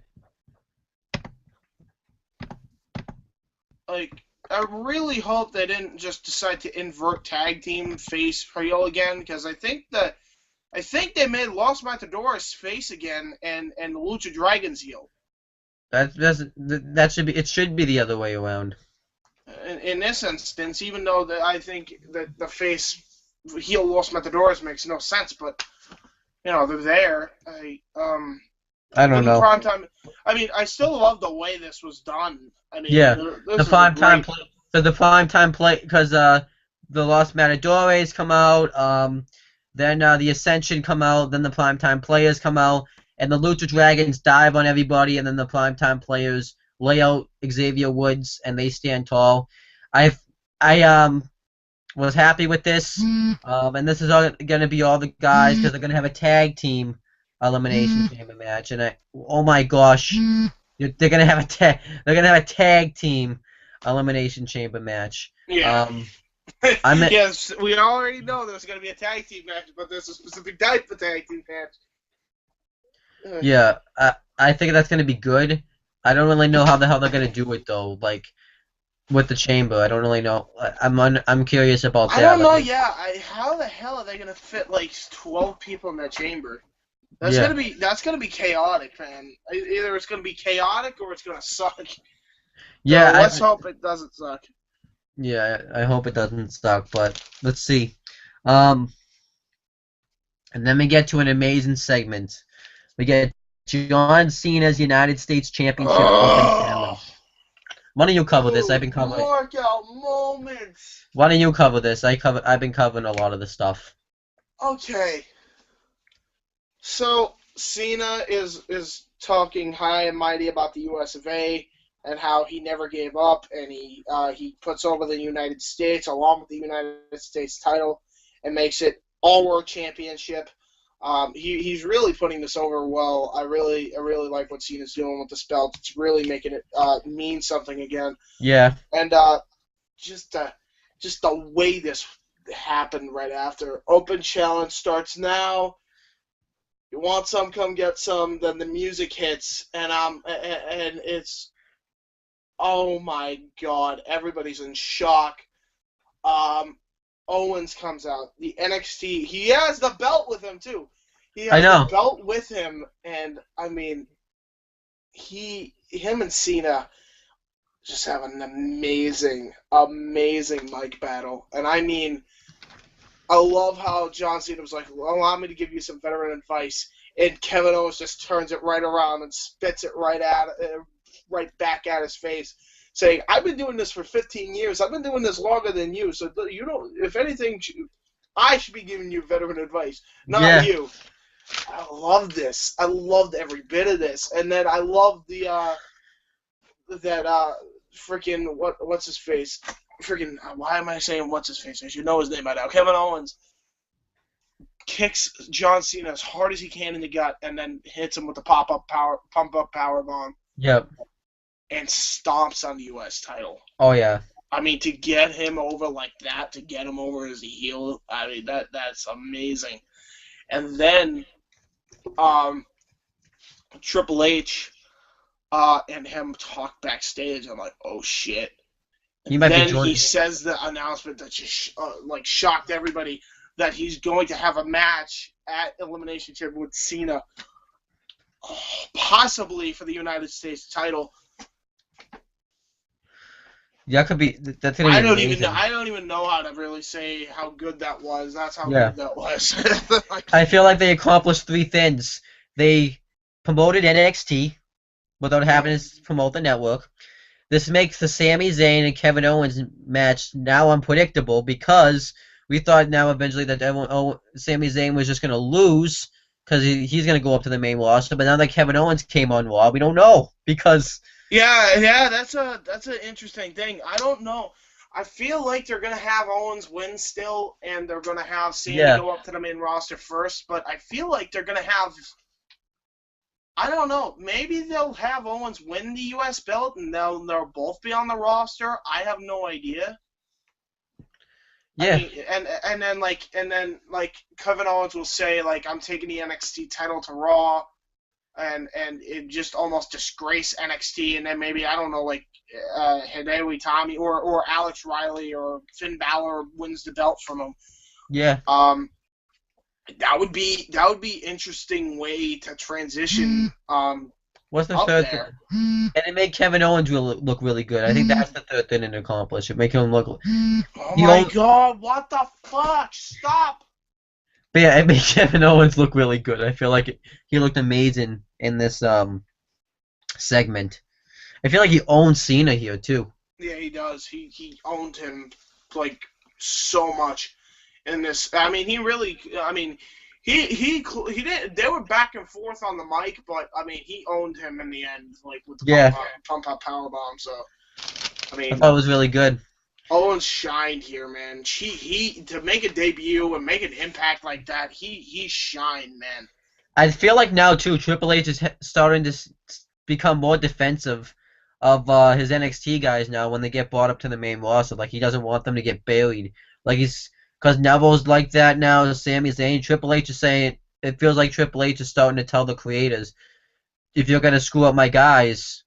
Like, I really hope they didn't just decide to invert tag team face heel again because I think they made Los Matadores face again and the Lucha Dragons heel. That should be. It should be the other way around. In this instance, even though I think that the face heel Los Matadores makes no sense, but they're there. I don't know. Prime time. I mean, I still love the way this was done. I mean, Yeah, the prime time play. So the prime time play because the Los Matadores come out. Then the Ascension come out. Then the prime time players come out, and the Lucha Dragons dive on everybody, and then the prime time players lay out Xavier Woods, and they stand tall. I was happy with this, and this is gonna be all the guys because they're gonna have a tag team elimination chamber match, and oh my gosh, they're gonna have a tag team elimination chamber match. Yeah. Yes, we already know there's going to be a tag team match, but there's a specific type of tag team match. Yeah, I think that's going to be good. I don't really know how the hell they're going to do it though. Like with the chamber, I don't really know. I'm curious about that. I don't know. Yeah, how the hell are they going to fit like 12 people in that chamber? That's gonna be chaotic, man. Either it's gonna be chaotic or it's gonna suck. Yeah, so let's hope it doesn't suck. Yeah, I hope it doesn't suck, but let's see. And then we get to an amazing segment. We get John Cena's United States Championship Open Challenge. Why don't you cover this? I've been covering. Workout moments. Why don't you cover this? I've been covering a lot of the stuff. Okay. So Cena is talking high and mighty about the US of A and how he never gave up, and he puts over the United States along with the United States title and makes it all-world championship. He's really putting this over well. I really like what Cena's doing with this belt. It's really making it mean something again. Yeah. And just the way this happened right after. Open challenge starts now. You want some, come get some. Then the music hits, and it's, oh my god, everybody's in shock. Owens comes out. The NXT, he has the belt with him too. He has the belt with him, and I mean, him and Cena just have an amazing mic battle, and I mean, I love how John Cena was like, well, allow me to give you some veteran advice, and Kevin Owens just turns it right around and spits it right back at his face, saying, "I've been doing this for 15 years. I've been doing this longer than you. So you don't. If anything, I should be giving you veteran advice, not Yeah. you." I love this. I loved every bit of this, and then I love the that freaking what's his face. Freaking, why am I saying what's his face? I should know his name by now. Kevin Owens kicks John Cena as hard as he can in the gut, and then hits him with the pump up power bomb, Yep. and stomps on the U.S. title. Oh yeah. I mean, to get him over like that, to get him over as a heel, I mean that's amazing. And then Triple H and him talk backstage. I'm like, oh shit. He might be Then joining. he says the announcement that just shocked everybody, that he's going to have a match at Elimination Chamber with Cena, possibly for the United States title. That could be. That's gonna be amazing. I don't even know how to really say how good that was. That's how Yeah. good that was. I feel like they accomplished three things. They promoted NXT without having to promote the network. This makes the Sami Zayn and Kevin Owens match now unpredictable because we thought now eventually that Sami Zayn was just going to lose because he's going to go up to the main roster. But now that Kevin Owens came on Raw, we don't know because yeah, that's an interesting thing. I don't know. I feel like they're gonna have Owens win still, and they're gonna have Sami go up to the main roster first. But I feel like they're gonna have. I don't know. Maybe they'll have Owens win the U.S. belt, and they'll both be on the roster. I have no idea. yeah, I mean, and then Kevin Owens will say like, I'm taking the NXT title to Raw, and it just almost disgrace NXT, and then maybe, I don't know, like Hideo Itami or Alex Riley or Finn Balor wins the belt from him. yeah. That would be interesting way to transition. What's the up third there. thing? And it made Kevin Owens look really good. I think that's the third thing to accomplish. It make him look. Oh my God! What the fuck? Stop! But yeah, it made Kevin Owens look really good. I feel like he looked amazing in this segment. I feel like he owns Cena here too. Yeah, he does. He owned him like so much in this. I mean, he really. I mean, he did. They were back and forth on the mic, but I mean, he owned him in the end, like with the pump up power bomb. So, I mean, I thought it was really good. Owens shined here, man. He to make a debut and make an impact like that. He shined, man. I feel like now too, Triple H is starting to become more defensive of his NXT guys now when they get brought up to the main roster. Like he doesn't want them to get buried. Like because Neville's like that now. Sami Zayn, Triple H is saying it feels like Triple H is starting to tell the creators, if you're gonna screw up my guys,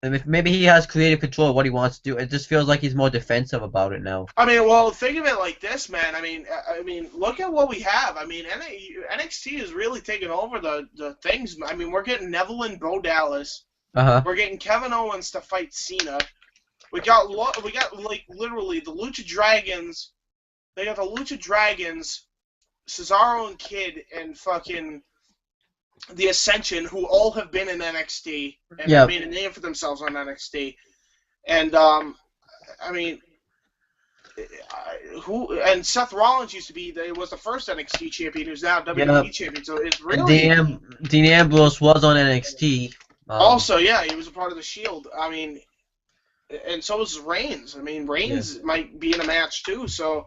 and if maybe he has creative control of what he wants to do. It just feels like he's more defensive about it now. I mean, well, think of it like this, man. I mean, look at what we have. I mean, NXT is really taking over the things. I mean, we're getting Neville and Bo Dallas. We're getting Kevin Owens to fight Cena. We got like literally the Lucha Dragons. They got the Lucha Dragons, Cesaro and Kid, and fucking the Ascension, who all have been in NXT and have made a name for themselves on NXT. And I mean, and Seth Rollins was the first NXT champion, who's now WWE champion. So it's really Dean Ambrose was on NXT. Also, yeah, he was a part of the Shield. I mean, and so was Reigns. I mean, Reigns might be in a match too. So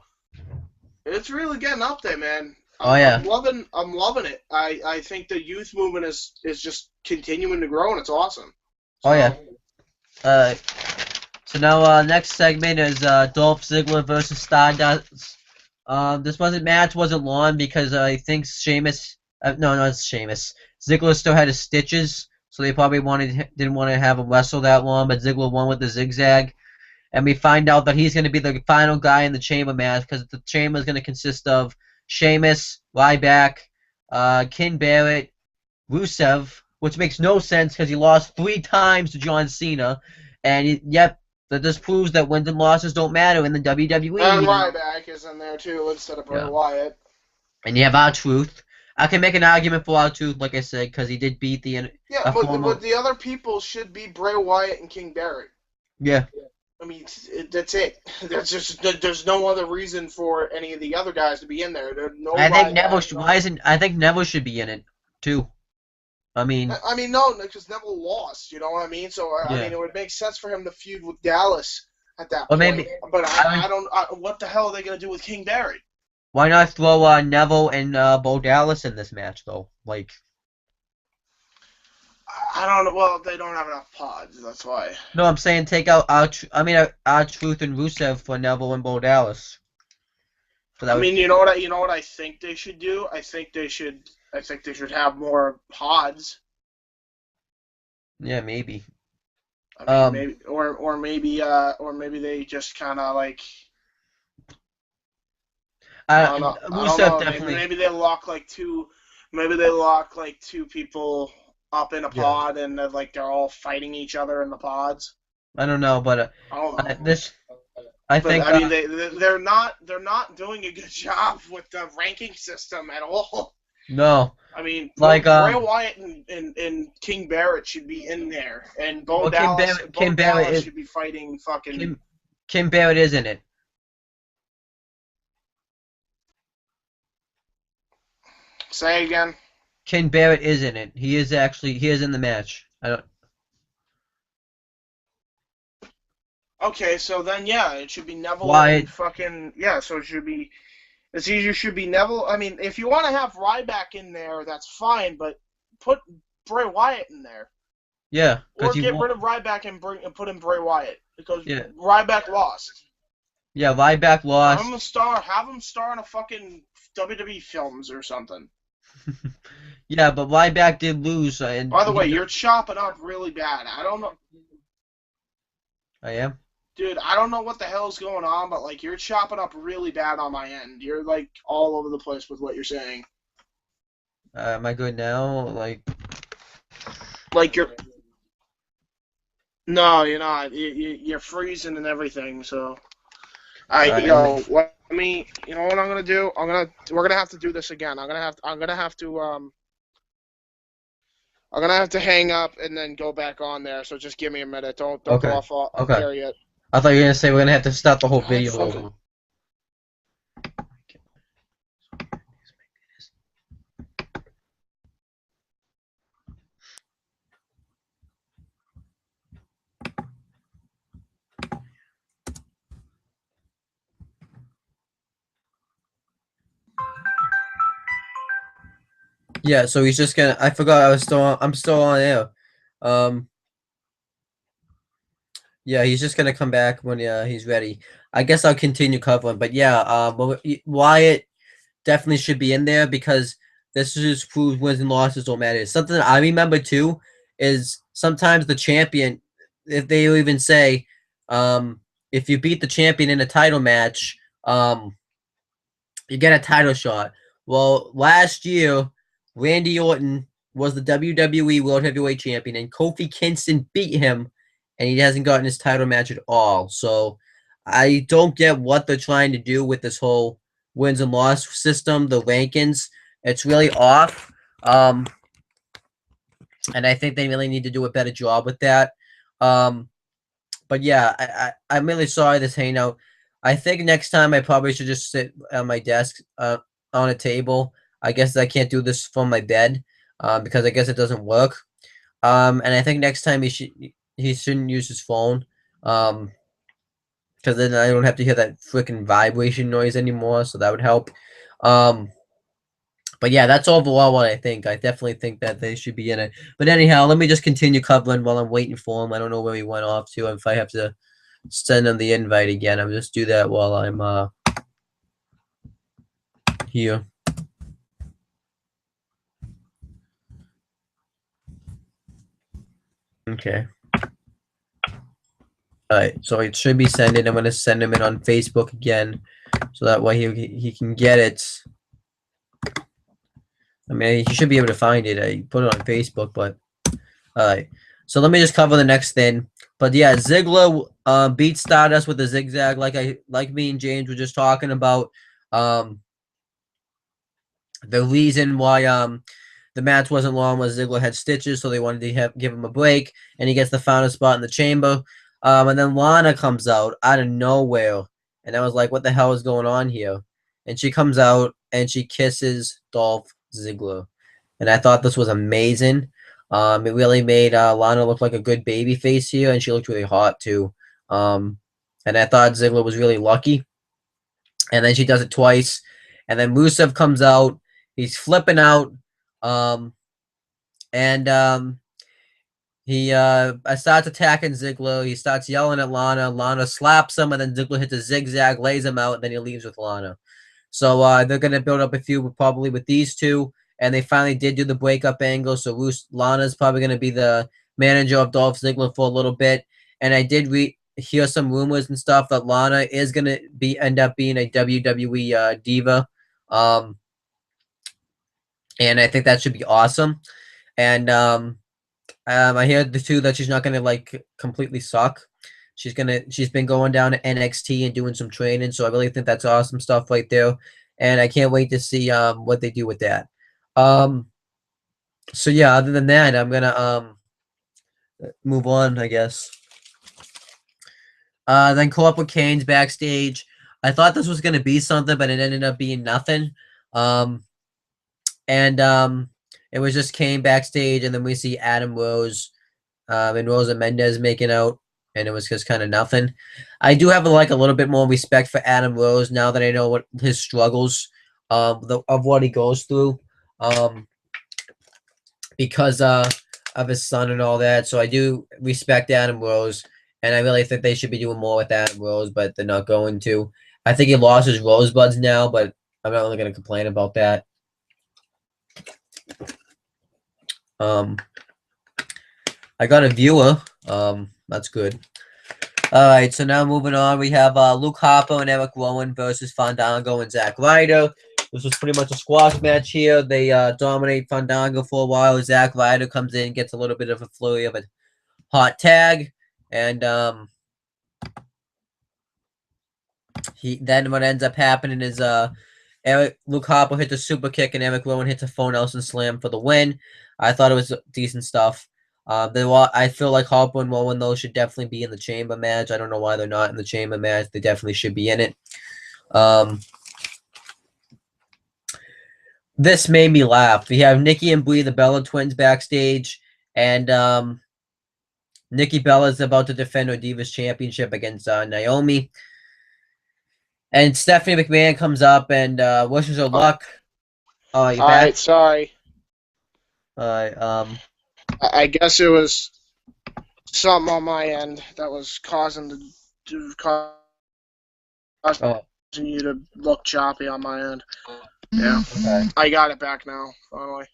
it's really getting up there, man. I'm loving it. I think the youth movement is just continuing to grow, and it's awesome. So, oh yeah. So now next segment is Dolph Ziggler versus Stardust. This match wasn't long because I think Sheamus. No, it's Sheamus. Ziggler still had his stitches, so they probably didn't want to have him wrestle that long. But Ziggler won with the zigzag, and we find out that he's going to be the final guy in the Chamber match because the Chamber is going to consist of Sheamus, Ryback, Ken Barrett, Rusev, which makes no sense because he lost 3 times to John Cena, and yet That just proves that wins and losses don't matter in the WWE. And Ryback is in there too instead of Bray Yeah. Wyatt. And you have R-Truth. I can make an argument for R-Truth, like I said, because he did beat Yeah, a but former. the other people should be Bray Wyatt and King Barrett. Yeah. I mean, that's it. There's no other reason for any of the other guys to be in there. There's no. I think Neville. I think Neville should be in it too. I mean. I mean, no, because Neville lost. You know what I mean? So I mean, it would make sense for him to feud with Dallas at that point. Maybe. But I don't. What the hell are they gonna do with King Barrett? Why not throw Neville and Bo Dallas in this match though? Like. I don't know. Well, they don't have enough pods. That's why. No, I'm saying take out R-Truth and Rusev for Neville and Bo Dallas. So I mean, you know what I think they should do? I think they should have more pods. Yeah, maybe. I mean, maybe or maybe they just kind of like. I don't know. Rusev definitely. Maybe they lock like two. Maybe they lock like two people up in a pod and like they're all fighting each other in the pods. I don't know, but I don't know. I think. I mean, they're not doing a good job with the ranking system at all. No. I mean, like Bray Wyatt and King Barrett should be in there, and Bo Dallas should be fighting fucking. King Barrett is in it. Say again. King Barrett is in it. He is in the match. I don't. Okay, so then yeah, it should be Neville Wyatt. and fucking so it should be. It's either should be Neville. I mean, if you want to have Ryback in there, that's fine, but put Bray Wyatt in there. Yeah. Or get rid of Ryback and put in Bray Wyatt because Ryback lost. Yeah, Ryback lost. Have him star in a fucking WWE films or something. Yeah, but Ryback did lose. And by the way, you're chopping up really bad. I don't know. I am? Dude, I don't know what the hell's going on, but like you're chopping up really bad on my end. You're like all over the place with what you're saying. Am I good now? Like you're. No, you're not. You're freezing and everything. So, you know what? You know what I'm gonna do? We're gonna have to do this again. I'm gonna have to hang up and then go back on there. So just give me a minute. Don't go off there yet. I thought you were gonna say we're gonna have to start the whole video over. Yeah, so he's just gonna. I forgot I'm still on air. Yeah, he's just gonna come back when he's ready. I guess I'll continue covering, but yeah, Wyatt definitely should be in there because this just proves wins and losses don't matter. Something I remember too is sometimes the champion, if they even say, if you beat the champion in a title match, you get a title shot. Well, last year, Randy Orton was the WWE World Heavyweight Champion, and Kofi Kingston beat him, and he hasn't gotten his title match at all. So I don't get what they're trying to do with this whole wins and loss system, the rankings. It's really off. And I think they really need to do a better job with that. But yeah, I'm really sorry this hangout. I think next time I probably should just sit at my desk on a table. I guess I can't do this from my bed because I guess it doesn't work. And I think next time he shouldn't use his phone because then I don't have to hear that freaking vibration noise anymore. So that would help. But yeah, that's overall what I think. I definitely think that they should be in it. But anyhow, let me just continue covering while I'm waiting for him. I don't know where he went off to. If I have to send him the invite again, I'll just do that while I'm here. Okay. Alright, so it should be sending. I'm going to send him in on Facebook again so that way he can get it. I mean, he should be able to find it. I put it on Facebook, but alright. So let me just cover the next thing. But yeah, Ziggler beat Stardust with a zigzag, like me and James were just talking about. Um, the reason why the match wasn't long was Ziggler had stitches, so they wanted to give him a break, and he gets the final spot in the chamber. And then Lana comes out of nowhere, and I was like, "What the hell is going on here?" And she comes out and she kisses Dolph Ziggler, and I thought this was amazing. It really made Lana look like a good baby face here, and she looked really hot too. And I thought Ziggler was really lucky. And then she does it twice, and then Rusev comes out. He's flipping out, um, and he starts attacking Ziggler. He starts yelling at Lana. Lana slaps him, and then Ziggler hits a zigzag, lays him out, and then he leaves with Lana. So they're going to build up a feud probably with these two, and they finally did do the breakup angle. So Lana's probably going to be the manager of Dolph Ziggler for a little bit. And I did hear some rumors and stuff that Lana is going to end up being a WWE diva. And I think that should be awesome. And I hear the two that she's not gonna like completely suck. She's been going down to NXT and doing some training, so I really think that's awesome stuff right there. And I can't wait to see what they do with that. So yeah, other than that, I'm gonna move on, I guess. Then Corporate Kane's backstage. I thought this was gonna be something, but it ended up being nothing. And it was just Kane backstage, and then we see Adam Rose and Rosa Mendez making out, and it was just kind of nothing. I do have like a little bit more respect for Adam Rose now that I know what his struggles of what he goes through, because of his son and all that. So I do respect Adam Rose, and I really think they should be doing more with Adam Rose, but they're not going to. I think he lost his rosebuds now, but I'm not really going to complain about that. I got a viewer. That's good. All right, so now moving on, we have Luke Harper and Eric Rowan versus Fandango and Zack Ryder. This was pretty much a squash match here. They dominate Fandango for a while. Zack Ryder comes in, gets a little bit of a flurry of a hot tag, and then what ends up happening is Luke Harper hits a super kick and Eric Rowan hits a Phone Nelson slam for the win. I thought it was decent stuff. I feel like Harper and Rowan, though, should definitely be in the chamber match. I don't know why they're not in the chamber match. They definitely should be in it. This made me laugh. We have Nikki and Brie, the Bella twins, backstage, and Nikki Bella is about to defend her Divas Championship against Naomi. And Stephanie McMahon comes up and wishes her luck. Oh, you back? All right, sorry. All right. I guess it was something on my end that was causing you to look choppy on my end. Yeah. Okay. I got it back now, finally.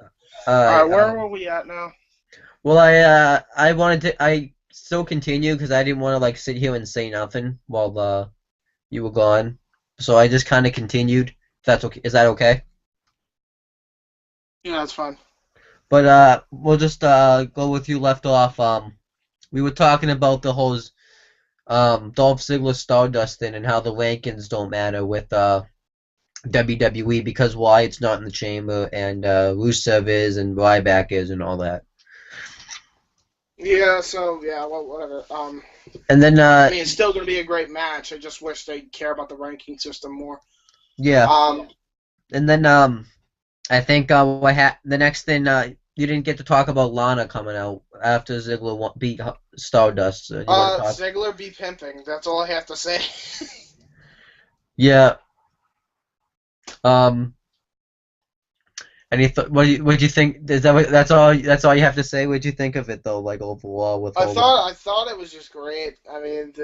All right, where were we at now? Well, I still continue because I didn't want to like sit here and say nothing while you were gone. So I just kind of continued. If that's okay. Is that okay? Yeah, that's fine. But we'll just go with you left off. We were talking about the whole Dolph Ziggler Stardust thing and how the rankings don't matter with WWE because Wyatt's not in the chamber and Rusev is and Ryback is and all that. Yeah, so yeah, well, whatever. And then I mean, it's still going to be a great match. I just wish they'd care about the ranking system more. Yeah. And then I think the next thing you didn't get to talk about Lana coming out after Ziggler beat Stardust. So Ziggler be pimping. That's all I have to say. Yeah. What do you think? Is that's all you have to say? What do you think of it though? Like overall, with I thought it was just great. I mean,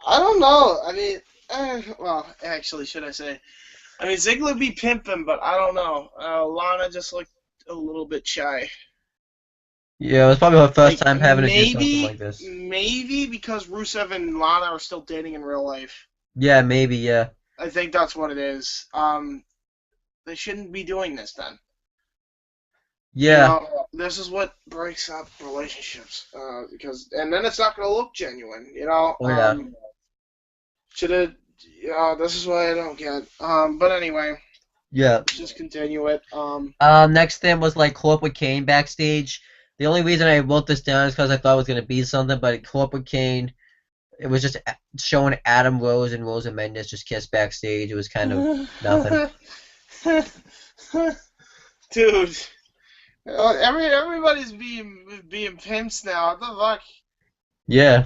I don't know. I mean, well, actually, should I say? I mean, Ziggler be pimping, but I don't know. Lana just looked a little bit shy. Yeah, it was probably her first time having to do something like this. Maybe because Rusev and Lana are still dating in real life. Yeah, maybe. Yeah. I think that's what it is. They shouldn't be doing this then. Yeah. You know, this is what breaks up relationships. And then it's not going to look genuine. You know. Oh yeah. Should have. This is what I don't get. But anyway, Yeah. just continue it. Next thing was like Corporate Kane backstage. The only reason I wrote this down is because I thought it was gonna be something, but Corporate Kane, it was just showing Adam Rose and Rosa Mendes just kiss backstage. It was kind of nothing. Dude, everybody's being pimps now. What the fuck? Yeah.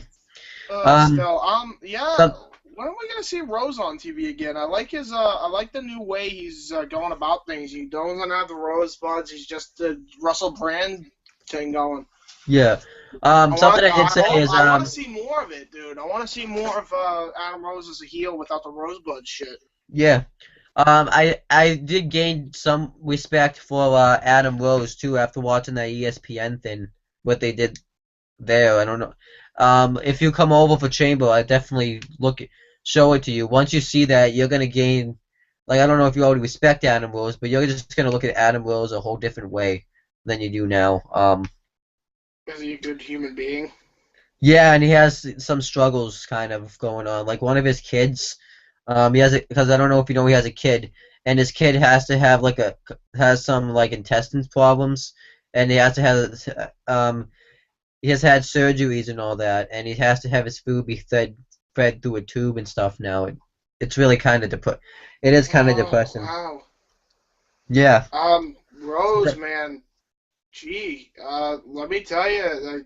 Yeah. Some, When are we gonna see Rose on TV again? I like I like the new way he's going about things. He doesn't have the rosebuds. He's just the Russell Brand thing going. yeah. Something I did say is I want to see more of it, dude. I want to see more of Adam Rose as a heel without the rosebud shit. yeah. I did gain some respect for Adam Rose too after watching that ESPN thing. What they did there, I don't know. If you come over for Chamber, I definitely show it to you. Once you see that, you're gonna gain. Like, I don't know if you already respect Adam Rose, but you're just gonna look at Adam Rose a whole different way than you do now. Is he a good human being? Yeah, and he has some struggles kind of going on. Like one of his kids, he has because I don't know if you know he has a kid, and his kid has to have has some like intestines problems, and he has to have he has had surgeries and all that, and he has to have his food be fed through a tube and stuff now. It's really kind of It is kind of depressing. Wow. Yeah. Rose, man. Gee, let me tell you,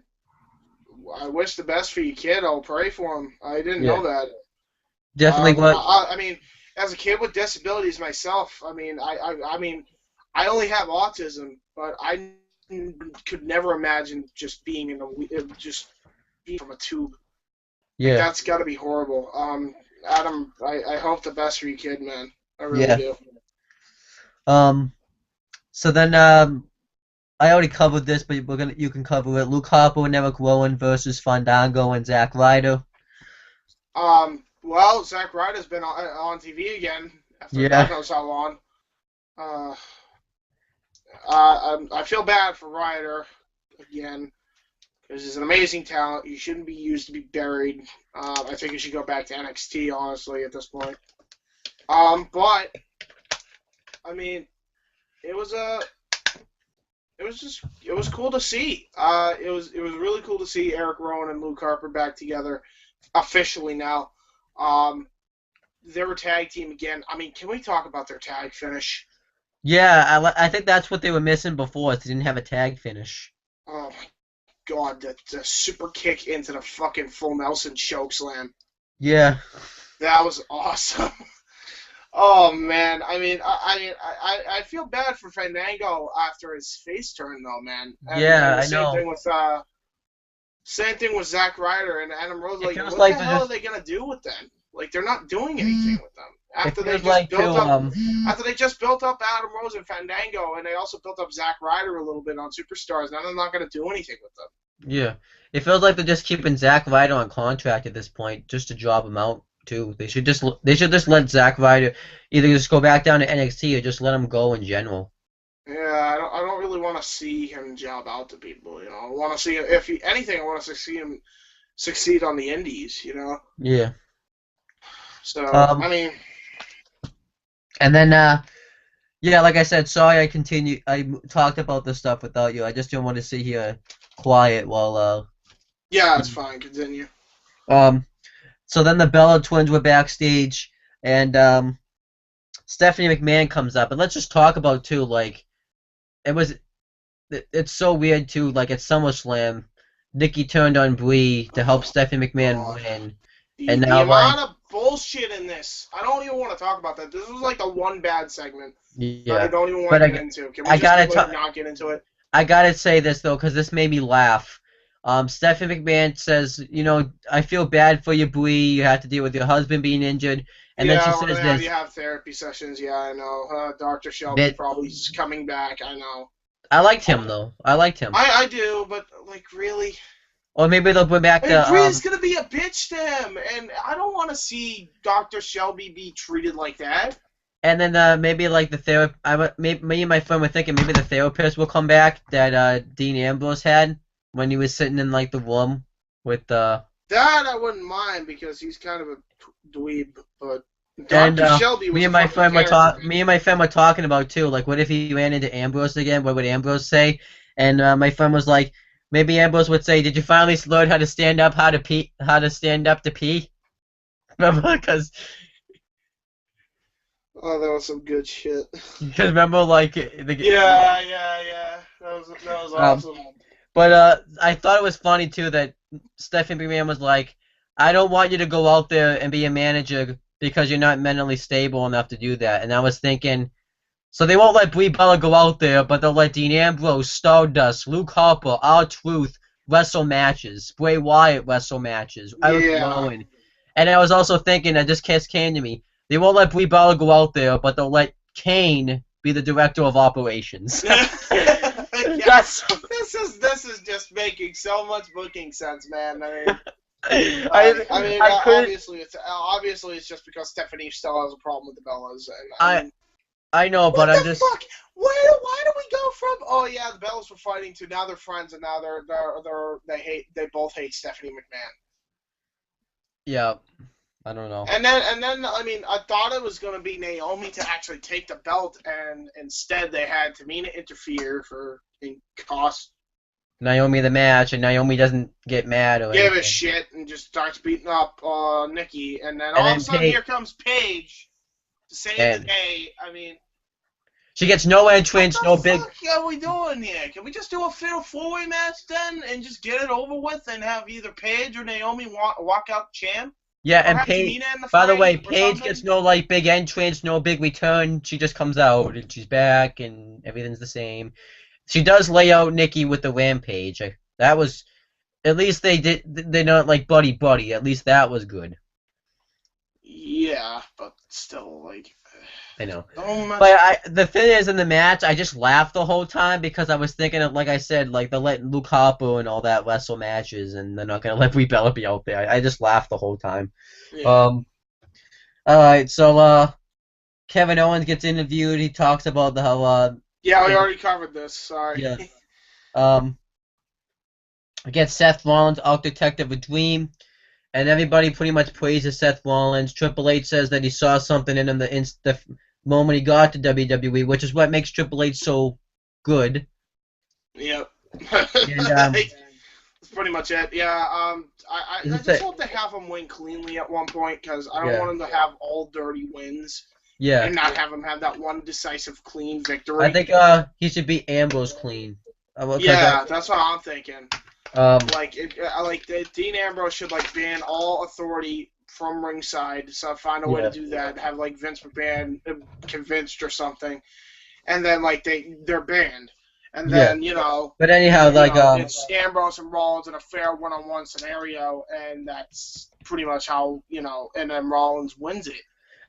I wish the best for your kid. I'll pray for him. I didn't know that. Definitely I mean, as a kid with disabilities myself, I mean, I only have autism, but I could never imagine just being from a tube. Yeah. Like, that's got to be horrible. Adam, I hope the best for your kid, man. I really do. So then, I already covered this, but you can cover it. Luke Harper and Eric Rowan versus Fandango and Zack Ryder. Well, Zack Ryder's been on TV again after God knows how long. I feel bad for Ryder again because he's an amazing talent. He shouldn't be used to be buried. I think he should go back to NXT, honestly, at this point. But I mean, it was cool to see. It was really cool to see Eric Rowan and Luke Harper back together officially now. They were tag team again. I mean, can we talk about their tag finish? Yeah, I think that's what they were missing before. Is they didn't have a tag finish. Oh my God, the super kick into the fucking full Nelson chokeslam. Yeah. That was awesome. Oh man, I mean, I feel bad for Fandango after his face turn though, man. And I know. Same thing with Zack Ryder and Adam Rose. Like, what the hell are they gonna do with them? Like, they're not doing anything with them after they just built up Adam Rose and Fandango, and they also built up Zack Ryder a little bit on Superstars. Now they're not gonna do anything with them. Yeah, it feels like they're just keeping Zack Ryder on contract at this point, just to job him out too. They should just let Zack Ryder either just go back down to NXT or just let him go in general. Yeah, I don't really want to see him job out to people. You know, I want to see if anything, I want to see him succeed on the Indies. You know. Yeah. So I mean. And then like I said, sorry I talked about this stuff without you. I just didn't want to sit here quiet while Yeah, it's fine. Continue. So then the Bella twins were backstage, and Stephanie McMahon comes up, and let's just talk about too. Like, it's so weird too. Like at SummerSlam, Nikki turned on Brie to help Stephanie McMahon win, and now the amount of bullshit in this. I don't even want to talk about that. This was like the one bad segment. Yeah. I don't even want to get into. Can we not get into it? I gotta say this though, because this made me laugh. Stephanie McMahon says, you know, I feel bad for you, Brie. You have to deal with your husband being injured. And then she says this. You have therapy sessions. Yeah, I know. Dr. Shelby probably is coming back. I know. I liked him, though. I liked him. I do, but, like, really? Or maybe they'll bring back the... Brie's going to be a bitch to him, and I don't want to see Dr. Shelby be treated like that. And then maybe like the therapist, me and my friend were thinking maybe the therapist will come back that Dean Ambrose had when he was sitting in like the room with That I wouldn't mind because he's kind of a dweeb, but and Dr. Shelby me was a and my fucking friend were character. talking about too, like what if he ran into Ambrose again? What would Ambrose say? And my friend was like, maybe Ambrose would say, "Did you finally learn how to stand up, how to stand up to pee?" Remember, Oh, that was some good shit. remember like the Yeah. That was um awesome. But I thought it was funny too that Stephanie McMahon was like, "I don't want you to go out there and be a manager because you're not mentally stable enough to do that." And I was thinking, so they won't let Brie Bella go out there, but they'll let Dean Ambrose, Stardust, Luke Harper, R-Truth wrestle matches, Bray Wyatt wrestle matches, Eric Yeah. Rowan. And I was also thinking, that just came to me, they won't let Brie Bella go out there, but they'll let Kane be the director of operations. Yeah. That's This is just making so much booking sense, man. I mean, I couldn't. obviously it's just because Stephanie still has a problem with the Bellas, and I I know, but what I'm the just. fuck? Why do we go from the Bellas were fighting to now they're friends and now they both hate Stephanie McMahon. Yeah, I don't know. And then I mean I thought it was gonna be Naomi to actually take the belt, and instead they had Tamina interfere in cost. Naomi the match, and Naomi doesn't get mad or Give a anything. shit and just starts beating up Nikki, and then And all of a then sudden Paige, here comes Paige to save the and day. I mean, she gets no what entrance, the no big. fuck are we doing here? Can we just do a fatal four-way match then and just get it over with and have either Paige or Naomi walk out champ, Yeah, or and have Paige. Tamina in the By the frame way, or Paige gets something? no like big entrance, no big return. She just comes out and she's back, and everything's the same. She does lay out Nikki with the rampage. That was at least they did. They're not like buddy buddy. At least that was good. Yeah, but still, like, I know. so much. But the thing is, in the match, I just laughed the whole time because I was thinking of, like I said, like they're letting Luke Harper and all that wrestle matches, and they're not gonna let Brie Bella be out there. I just laughed the whole time. Yeah. Um. All right, so Kevin Owens gets interviewed. He talks about the how Yeah, we yeah, already covered this. Sorry. yeah. Um. Gets Seth Rollins out Detective a Dream, and everybody pretty much praises Seth Rollins. Triple H says that he saw something in him the moment he got to WWE, which is what makes Triple H so good. Yep. And That's pretty much it. Yeah. I it's just a, hope they have him win cleanly at one point because I don't yeah, want him to have all dirty wins yeah. and not have him have that one decisive clean I victory. think he should beat Ambrose clean. Because Yeah, that's what I'm thinking. um Dean Ambrose should like ban all authority from ringside. So find a way to yeah do that. Have like Vince McMahon convinced or something, and then like they're banned. And yeah. then But anyhow, like it's Ambrose and Rollins in a fair one-on-one scenario, and that's pretty much how and then Rollins wins it.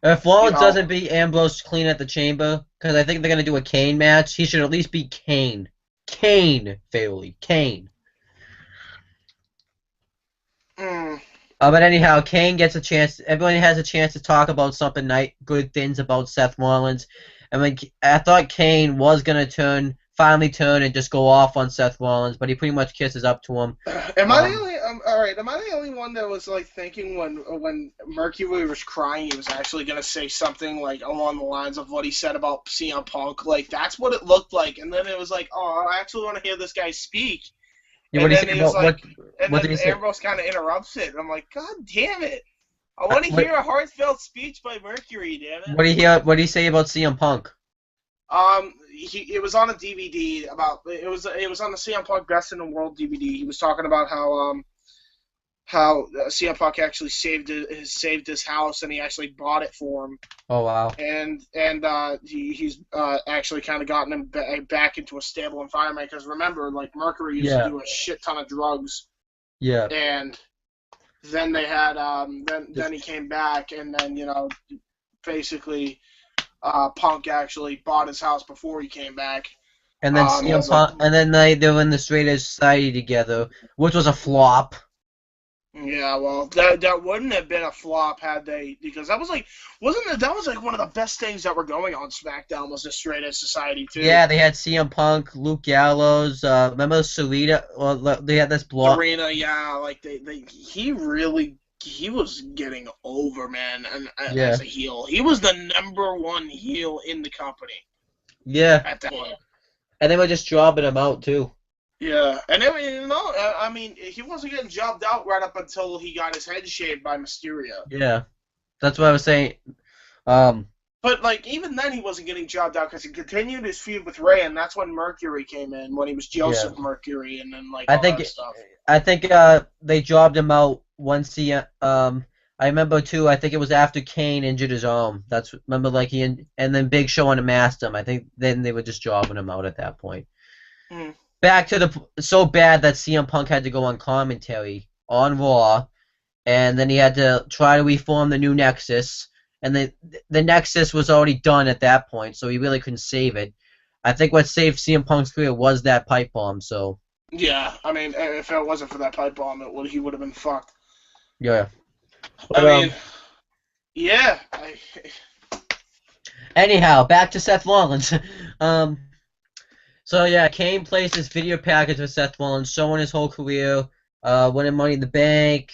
if You Rollins know, doesn't beat Ambrose clean at the Chamber, because I think they're gonna do a Kane match, he should at least beat Kane. Kane, fairly. Kane. mm, But anyhow, Kane gets a chance. Everyone has a chance to talk about something good things about Seth Rollins. I mean, I thought Kane was gonna finally turn and just go off on Seth Rollins, but he pretty much kisses up to him. am I the Um, only? All right. Am I the only one that was like thinking when Mercury was crying, he was actually gonna say something like along the lines of what he said about CM Punk? Like that's what it looked like, and then it was like, oh, I actually want to hear this guy speak. yeah, what And do you then say he was about like, and what did then he say? Ambrose kind of interrupts it. And I'm like, God damn it! I want to What hear a heartfelt speech by Mercury. Damn it. what do you hear? What do you say about CM Punk? It was on a DVD about it was on the CM Punk Best in the World DVD. He was talking about how CM Punk actually saved his house and he actually bought it for him, Oh wow. and he's actually kind of gotten him back into a stable environment because remember like Mercury used to Yeah, do a shit ton of drugs, yeah. and then they had then he came back, and then basically Punk actually bought his house before he came back. And then He CM was like, Punk, and then they were in the Straight Edge Society together, which was a flop. Yeah, well, that wouldn't have been a flop had they, because that was like, wasn't it, that was like one of the best things that were going on SmackDown was the Straight Edge Society too. Yeah, they had CM Punk, Luke Gallows. Remember Sarita? Well, they had this block. Serena, yeah, like he really he was getting over, man, and as Yeah, a heel, he was the number one heel in the company yeah, at that point. and they were just jobbing him out too. Yeah, and I mean, I mean, he wasn't getting jobbed out right up until he got his head shaved by Mysterio. Yeah, that's what I was saying. Um, But like even then, he wasn't getting jobbed out because he continued his feud with Ray, and that's when Mercury came in, when he was yeah, Joseph Mercury, and then like I all think that stuff. I think they jobbed him out once he I remember too. I think it was after Kane injured his arm. That's remember like and then Big Show unmasked him. I think then they were just jobbing him out at that point. Mm. Back to the so bad that CM Punk had to go on commentary on Raw, and then he had to try to reform the new Nexus, and the Nexus was already done at that point, so he really couldn't save it. I think what saved CM Punk's career was that pipe bomb. So Yeah, I mean, if it wasn't for that pipe bomb, he would have been fucked. yeah, I but mean, yeah, anyhow, back to Seth Rollins. um, so yeah, Kane placed his video package with Seth Rollins, showing his whole career, winning Money in the Bank,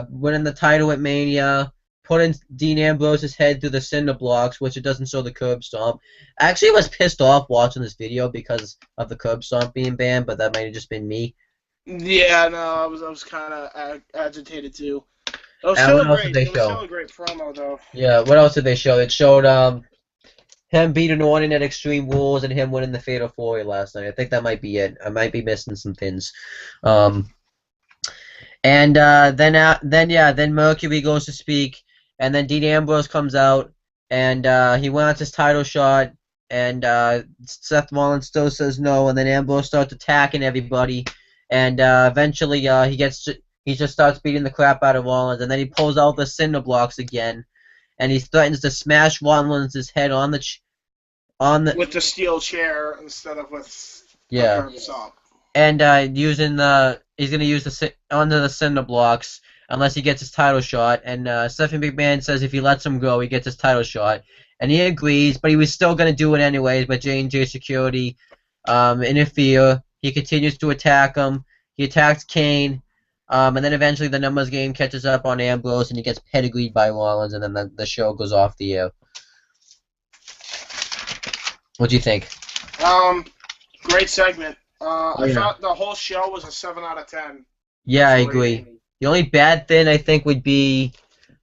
winning the title at Mania, putting Dean Ambrose's head through the cinder blocks, which it doesn't show the curb stomp. I actually was pissed off watching this video because of the curb stomp being banned, but that might have just been me. yeah, no, I was kind of agitated too. It was And still what a else did great, they it was show? still a great promo though. Yeah, what else did they show? It showed him beating Orton at Extreme Rules and him winning the Fatal 4 last night. I think that might be it. I might be missing some things. Um, and then Mercury goes to speak, and then Dean Ambrose comes out, and he wants his title shot, and Seth Rollins still says no, and then Ambrose starts attacking everybody, and eventually he just starts beating the crap out of Rollins, and then he pulls out the cinder blocks again, and he threatens to smash Rollins' head on the With the steel chair instead of with a yeah, curb stomp. and he's gonna use onto the cinder blocks unless he gets his title shot. And Stephanie McMahon says if he lets him go, he gets his title shot, and he agrees. But he was still gonna do it anyways. But J&J Security interfere. He continues to attack him. He attacks Kane. And then eventually the numbers game catches up on Ambrose, and he gets pedigreed by Rollins, and then the show goes off the air. What do you think? Great segment. I Yeah. thought the whole show was a 7 out of 10. Yeah, I For agree. rating. The only bad thing I think would be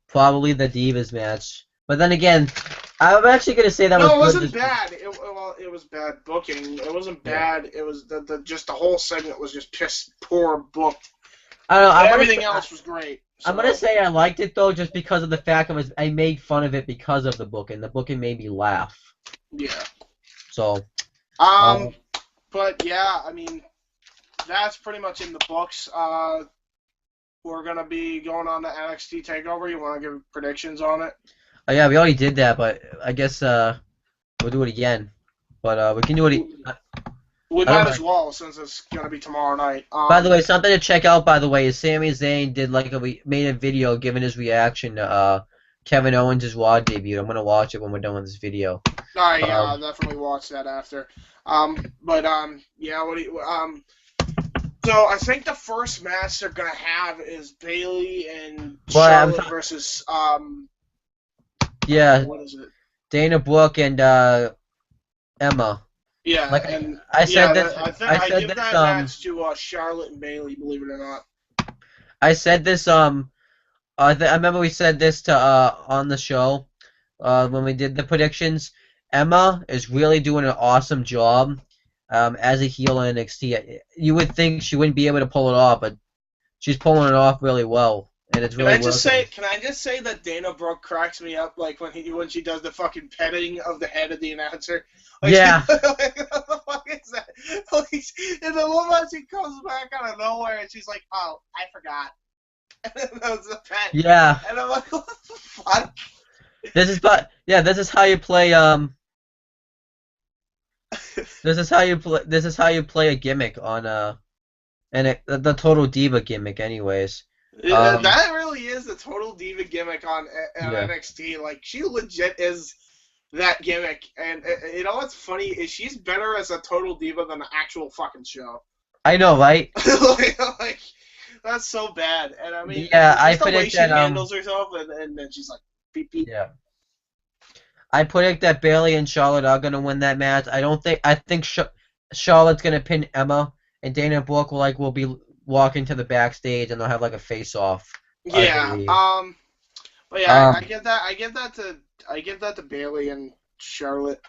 probably the Divas match. But then again, I'm actually gonna say that was No, it good. wasn't bad. It was bad booking. It wasn't Yeah. bad. It was just the whole segment was just poor booked. I don't know. Everything else was great. I'm gonna So say I liked it though, just because of the fact I made fun of it because of the booking. The booking made me laugh. yeah. So, uh, Um, but yeah, I mean, that's pretty much in the books. We're gonna be going on to NXT Takeover. You want to give predictions on it? oh yeah, we already did that, but I guess we'll do it again. But we can do it. We I don't might know. as well since it's gonna be tomorrow night. By the way, something to check out. By the way, is Sami Zayn did like made a video giving his reaction to Kevin Owens' Raw debut. I'm gonna watch it when we're done with this video. Yeah, I'll Um, definitely watch that after. But yeah, what do you So I think the first match they're gonna have is Bailey and well, Charlotte versus yeah, what is it? Dana Brooke and Emma. Yeah, Like and I yeah, said this. I think I I said give this. that match to Charlotte and Bailey. Believe it or not. I said this. I remember we said this to on the show when we did the predictions. Emma is really doing an awesome job as a heel in NXT. You would think she wouldn't be able to pull it off, but she's pulling it off really well, and it's really working. Can I just say that Dana Brooke cracks me up like when she does the fucking petting of the head of the announcer. Like, Yeah, like, what the fuck is that? Like, and the woman she comes back out of nowhere and she's like, "Oh, I forgot." And then that was a pet. yeah. And I'm like, "What the fuck?" This is how you play. This is how you play a gimmick on and the Total Diva gimmick, anyways. Um, That really is the total diva gimmick on yeah, NXT. Like she legit is that gimmick, and you know what's funny is she's better as a total diva than the actual fucking show. I know, right? Like that's so bad, and I mean Yeah, I just the way predict she that handles herself, and then she's like beep beep. yeah, I predict that Bailey and Charlotte are gonna win that match. I think Charlotte's gonna pin Emma, and Dana Brooke will be walking to the backstage, and they'll have like a face off, I Yeah. believe. But yeah, I Um, get that. I give that to Bailey and Charlotte.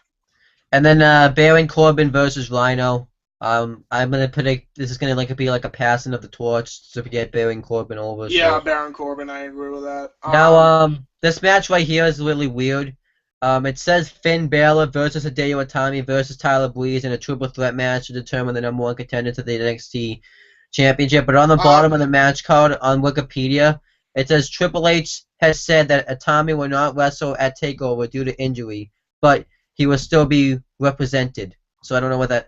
and then Baron Corbin versus Rhino. I'm gonna predict this is gonna be like a passing of the torch to get Baron Corbin over. Yeah, So Baron Corbin. I agree with that. now, this match right here is really weird. It says Finn Balor versus Hideo Itami versus Tyler Breeze in a triple threat match to determine the number one contender to the NXT Championship. But on the Uh, bottom of the match card on Wikipedia, it says Triple H has said that Itami will not wrestle at Takeover due to injury, but he will still be represented. So I don't know what that.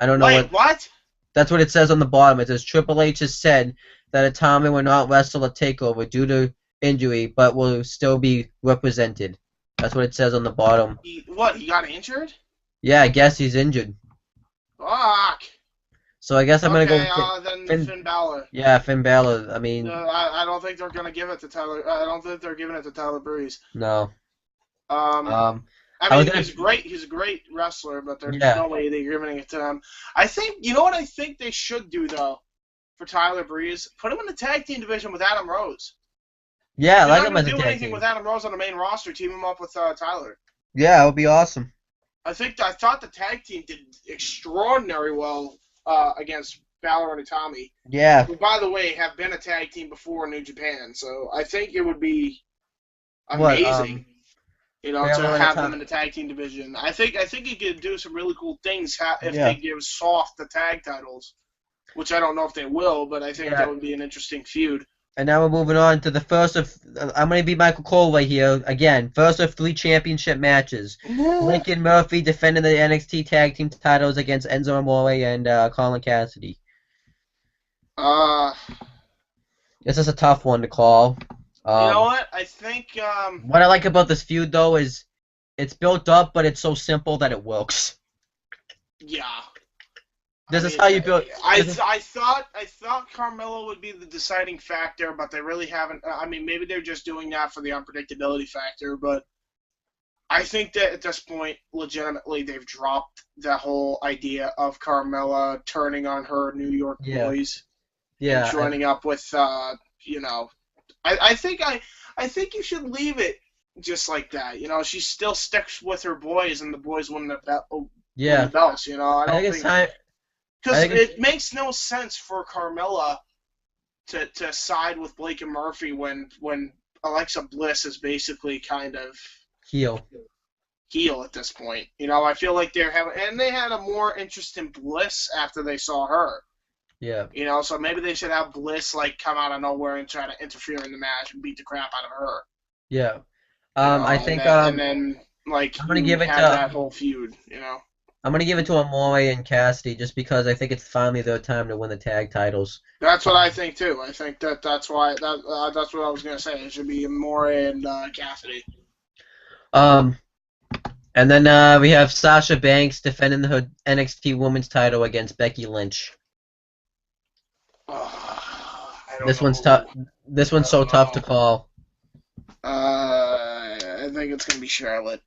I don't know wait, what. what? That's what it says on the bottom. It says Triple H has said that Itami will not wrestle a takeover due to injury, but will still be represented. That's what it says on the bottom. He got injured? Yeah, I guess he's injured. Fuck. So I guess I'm gonna go Okay, with then Finn. Finn Balor. Yeah, Finn Balor. I mean, I don't think they're gonna give it to Tyler. I don't think they're giving it to Tyler Breeze. no. Um, Um, I I was mean, gonna. he's a great wrestler, but there's Yeah, no way they're giving it to him. I think you know what I think they should do though for Tyler Breeze, put him in the tag team division with Adam Rose. yeah, I They're like not him gonna as a do tag anything with team. Adam Rose on the main roster. Team him up with Tyler. Yeah, it would be awesome. I thought the tag team did extraordinary well against Balor and Itami. Yeah, Who, by the way, have been a tag team before in New Japan. So I think it would be what? amazing, to Balor and have them in Itami. the tag team division. I think he could do some really cool things if they Yeah, give Soft the tag titles, which I don't know if they will, but I think that yeah. would be an interesting feud. And now we're moving on to the first of. I'm going to be Michael Cole right here again. First of 3 championship matches. Lincoln Murphy defending the NXT Tag Team titles against Enzo Amore and Colin Cassidy. Uh, This is a tough one to call. you know Um, what? I think what I like about this feud though is it's built up, but it's so simple that it works. yeah. This is how you build. I thought Carmelo would be the deciding factor, but they really haven't. I mean, maybe they're just doing that for the unpredictability factor, but I think that at this point, legitimately, they've dropped the whole idea of Carmella turning on her New York Yeah, boys and yeah, joining up with, I think you should leave it just like that. She still sticks with her boys, and the boys win the yeah. belts. I I don't think it's think. time. I Because think it's it makes no sense for Carmella to side with Blake and Murphy when Alexa Bliss is basically kind of heel. heel at this point. I feel like they had a more interest in Bliss after they saw her. Yeah, So maybe they should have Bliss come out of nowhere and try to interfere in the match and beat the crap out of her. yeah. I And think then I'm gonna you give it have to that whole feud. I'm gonna give it to Amore and Cassidy just because I think it's finally their time to win the tag titles. That's what I think too. I think that's why that's what I was gonna say. It should be Amore and Cassidy. Um, and then we have Sasha Banks defending her NXT Women's title against Becky Lynch. I don't This know. one's tough. This one's so tough to call. I think it's gonna be Charlotte.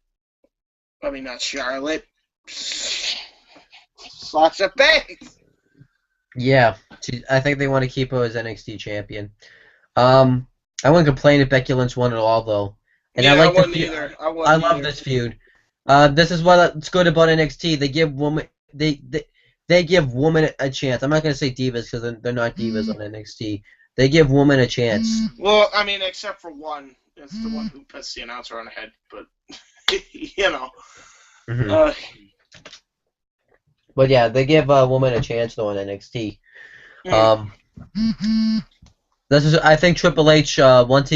I mean, not Charlotte. Sasha Banks. Yeah, I think they want to keep her as NXT champion. I wouldn't complain if Becky Lynch won it all though. And Yeah, I like the wouldn't feud. either. I love this feud. This is what's good about NXT. They give women a chance. I'm not gonna say divas because they're not divas on NXT. They give women a chance. Well, I mean, except for one. It's the one who puts the announcer on the head, but Hmm. But yeah, they give a woman a chance though in NXT. Um, I think Triple H once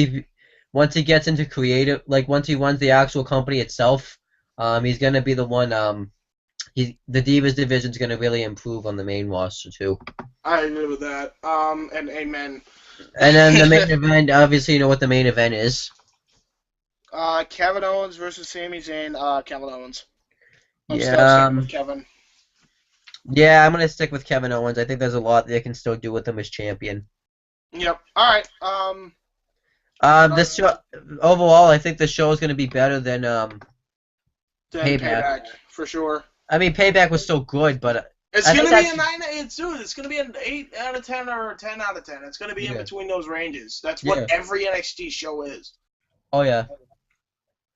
he gets into creative, like once he runs the actual company itself, he's gonna be the one. The Divas division's gonna really improve on the main roster too. I agree with that. And amen. And then the main event, obviously, you know what the main event is. Kevin Owens versus Sami Zayn. Kevin Owens. I'm still Yeah, sticking with Kevin. yeah, I'm gonna stick with Kevin Owens. I think there's a lot they can still do with him as champion. Yep. All right. Uh, This show overall, I think the show is gonna be better than then Payback. Payback for sure. I mean, Payback was still good, but It's I think gonna be a that's 9. It's gonna be an 8 out of 10 or a 10 out of 10. It's gonna be in yeah, between those ranges. That's what yeah. every NXT show is. Oh yeah,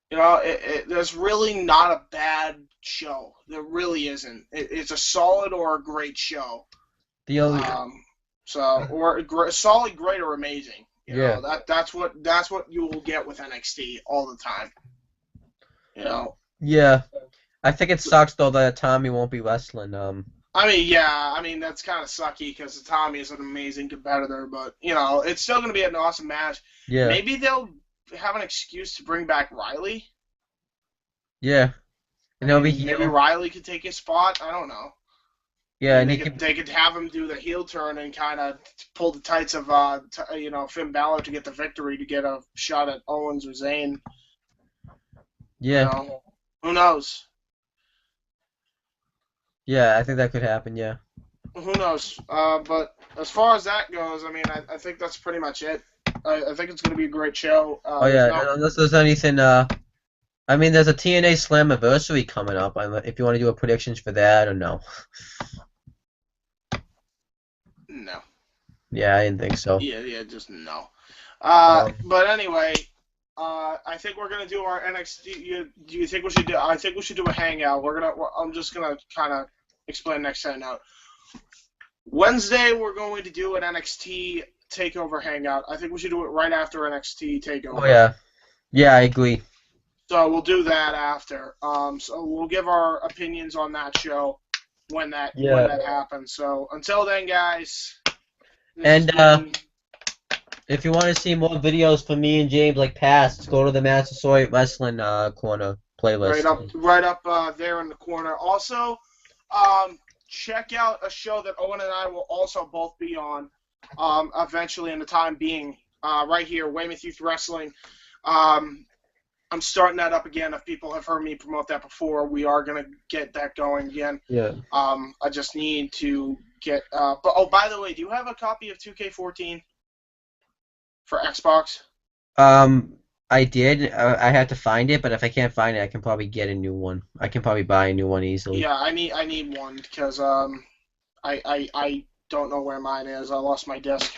You know, there's really not a bad show. There really isn't. It's a solid or a great show. the only Solid, great, or amazing. You yeah, know that's what you will get with NXT all the time. You know. yeah. I think it sucks though that Tommy won't be wrestling. I mean, yeah. I mean, that's kind of sucky because Tommy is an amazing competitor, but you know, it's still going to be an awesome match. Yeah, Maybe they'll have an excuse to bring back Riley. yeah. I And he'll be mean, maybe heel. Riley could take his spot. I don't know. I Yeah, mean, and he can. they could have him do the heel turn and kind of pull the tights of Finn Balor to get the victory to get a shot at Owens or Zayn. You Yeah, know, who knows? yeah. I think that could happen. Yeah. Who knows? But as far as that goes, I mean, I think that's pretty much it. I think it's going to be a great show. Oh There's yeah. no, And unless there's anything. I mean, there's a TNA Slammiversary coming up. If you want to do a predictions for that or no. no. Yeah, I didn't think so. Yeah, just no. Um, But anyway, I think we're gonna do our NXT. Do you think we should do? I think we should do a hangout. I'm just gonna kind of explain next time out. Wednesday, we're going to do an NXT Takeover hangout. I think we should do it right after NXT Takeover. oh yeah. Yeah, I agree. So we'll do that after. So we'll give our opinions on that show when that happens. So until then, guys. And if you want to see more videos from me and James like past, go to the Massasoit Wrestling corner playlist. Right up there in the corner. Also, check out a show that Owen and I will also both be on eventually in the time being right here, Weymouth Youth Wrestling. I'm starting that up again. If people have heard me promote that before, we are going to get that going again. Yeah. I just need to get but by the way, do you have a copy of 2K14 for Xbox? I did. I had to find it, but if I can't find it, I can probably get a new one. I can probably buy a new one easily. Yeah, I need one because I don't know where mine is. I lost my disc.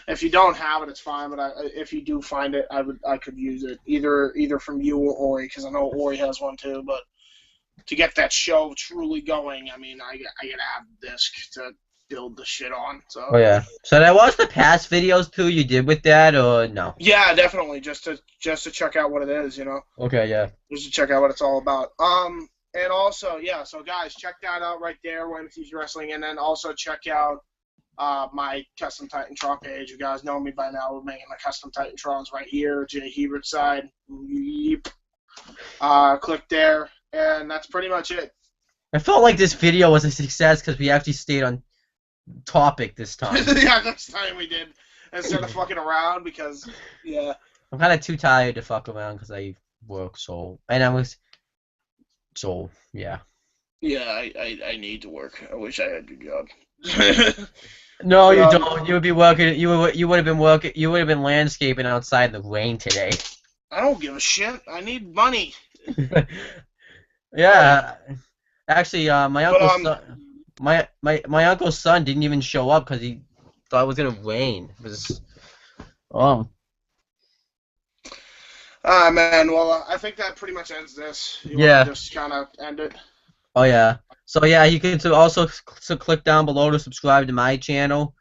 If you don't have it, it's fine. But if you do find it, I could use it either from you or Ori because I know Ori has one too. But to get that show truly going, I mean, I gotta have the disc to build the shit on. So. Oh yeah. So did I watch the past videos too you did with that or no? Yeah, definitely. Just to check out what it is, you know. Okay, yeah. Just to check out what it's all about. And also, yeah. So guys, check that out right there, Weymouth Youth Wrestling, and then also check out my Custom Titantron page. You guys know me by now. We're making my Custom Titantrons right here, Jay Hebert side. Yep. Click there, and that's pretty much it. I felt like this video was a success because we actually stayed on topic this time. Yeah, this time we did. Instead of fucking around because, yeah. I'm kind of too tired to fuck around because I work yeah. Yeah, I need to work. I wish I had your job. No, you don't. You would be working. You would have been working. You would have been landscaping outside in the rain today. I don't give a shit. I need money. Yeah, actually, my uncle's son, my uncle's son didn't even show up because he thought it was gonna rain. It was, man. Well, I think that pretty much ends this. You yeah. want to just kind of end it. Oh yeah. So yeah, you can also click down below to subscribe to my channel.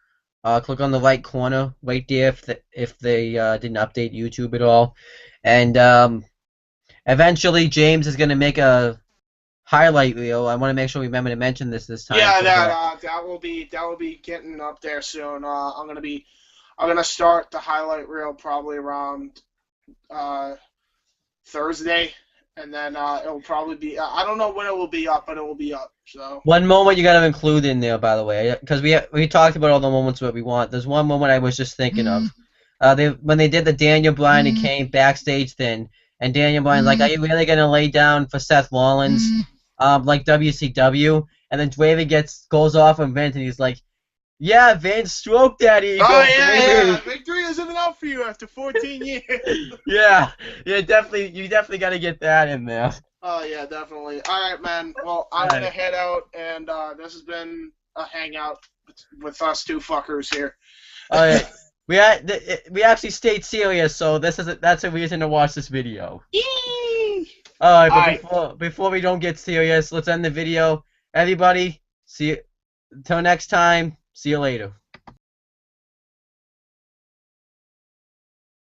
Click on the right corner right there if they didn't update YouTube at all, and eventually James is gonna make a highlight reel. I want to make sure we remember to mention this time. Yeah, that will be getting up there soon. I'm gonna start the highlight reel probably around Thursday, and then it'll probably be. I don't know when it will be up, but it will be up. So. One moment you gotta include in there, by the way, because we talked about all the moments that we want. There's one moment I was just thinking of. When they did the Daniel Bryan and Kane backstage thing, and Daniel Bryan's like, "Are you really gonna lay down for Seth Rollins, like WCW?" And then Draven goes off on Vince, and he's like, "Yeah, Vince, stroke that ego, Oh yeah, baby." yeah. Victory isn't enough for you after 14 years. Yeah, definitely. You definitely gotta get that in there. Oh yeah, definitely. All right, man. Well, All I'm gonna right. head out, and this has been a hangout with us two fuckers here. All right. We actually stayed serious, so that's a reason to watch this video. Yee! All right, All but right. before we don't get serious, let's end the video. Everybody, see you. Until next time. See you later.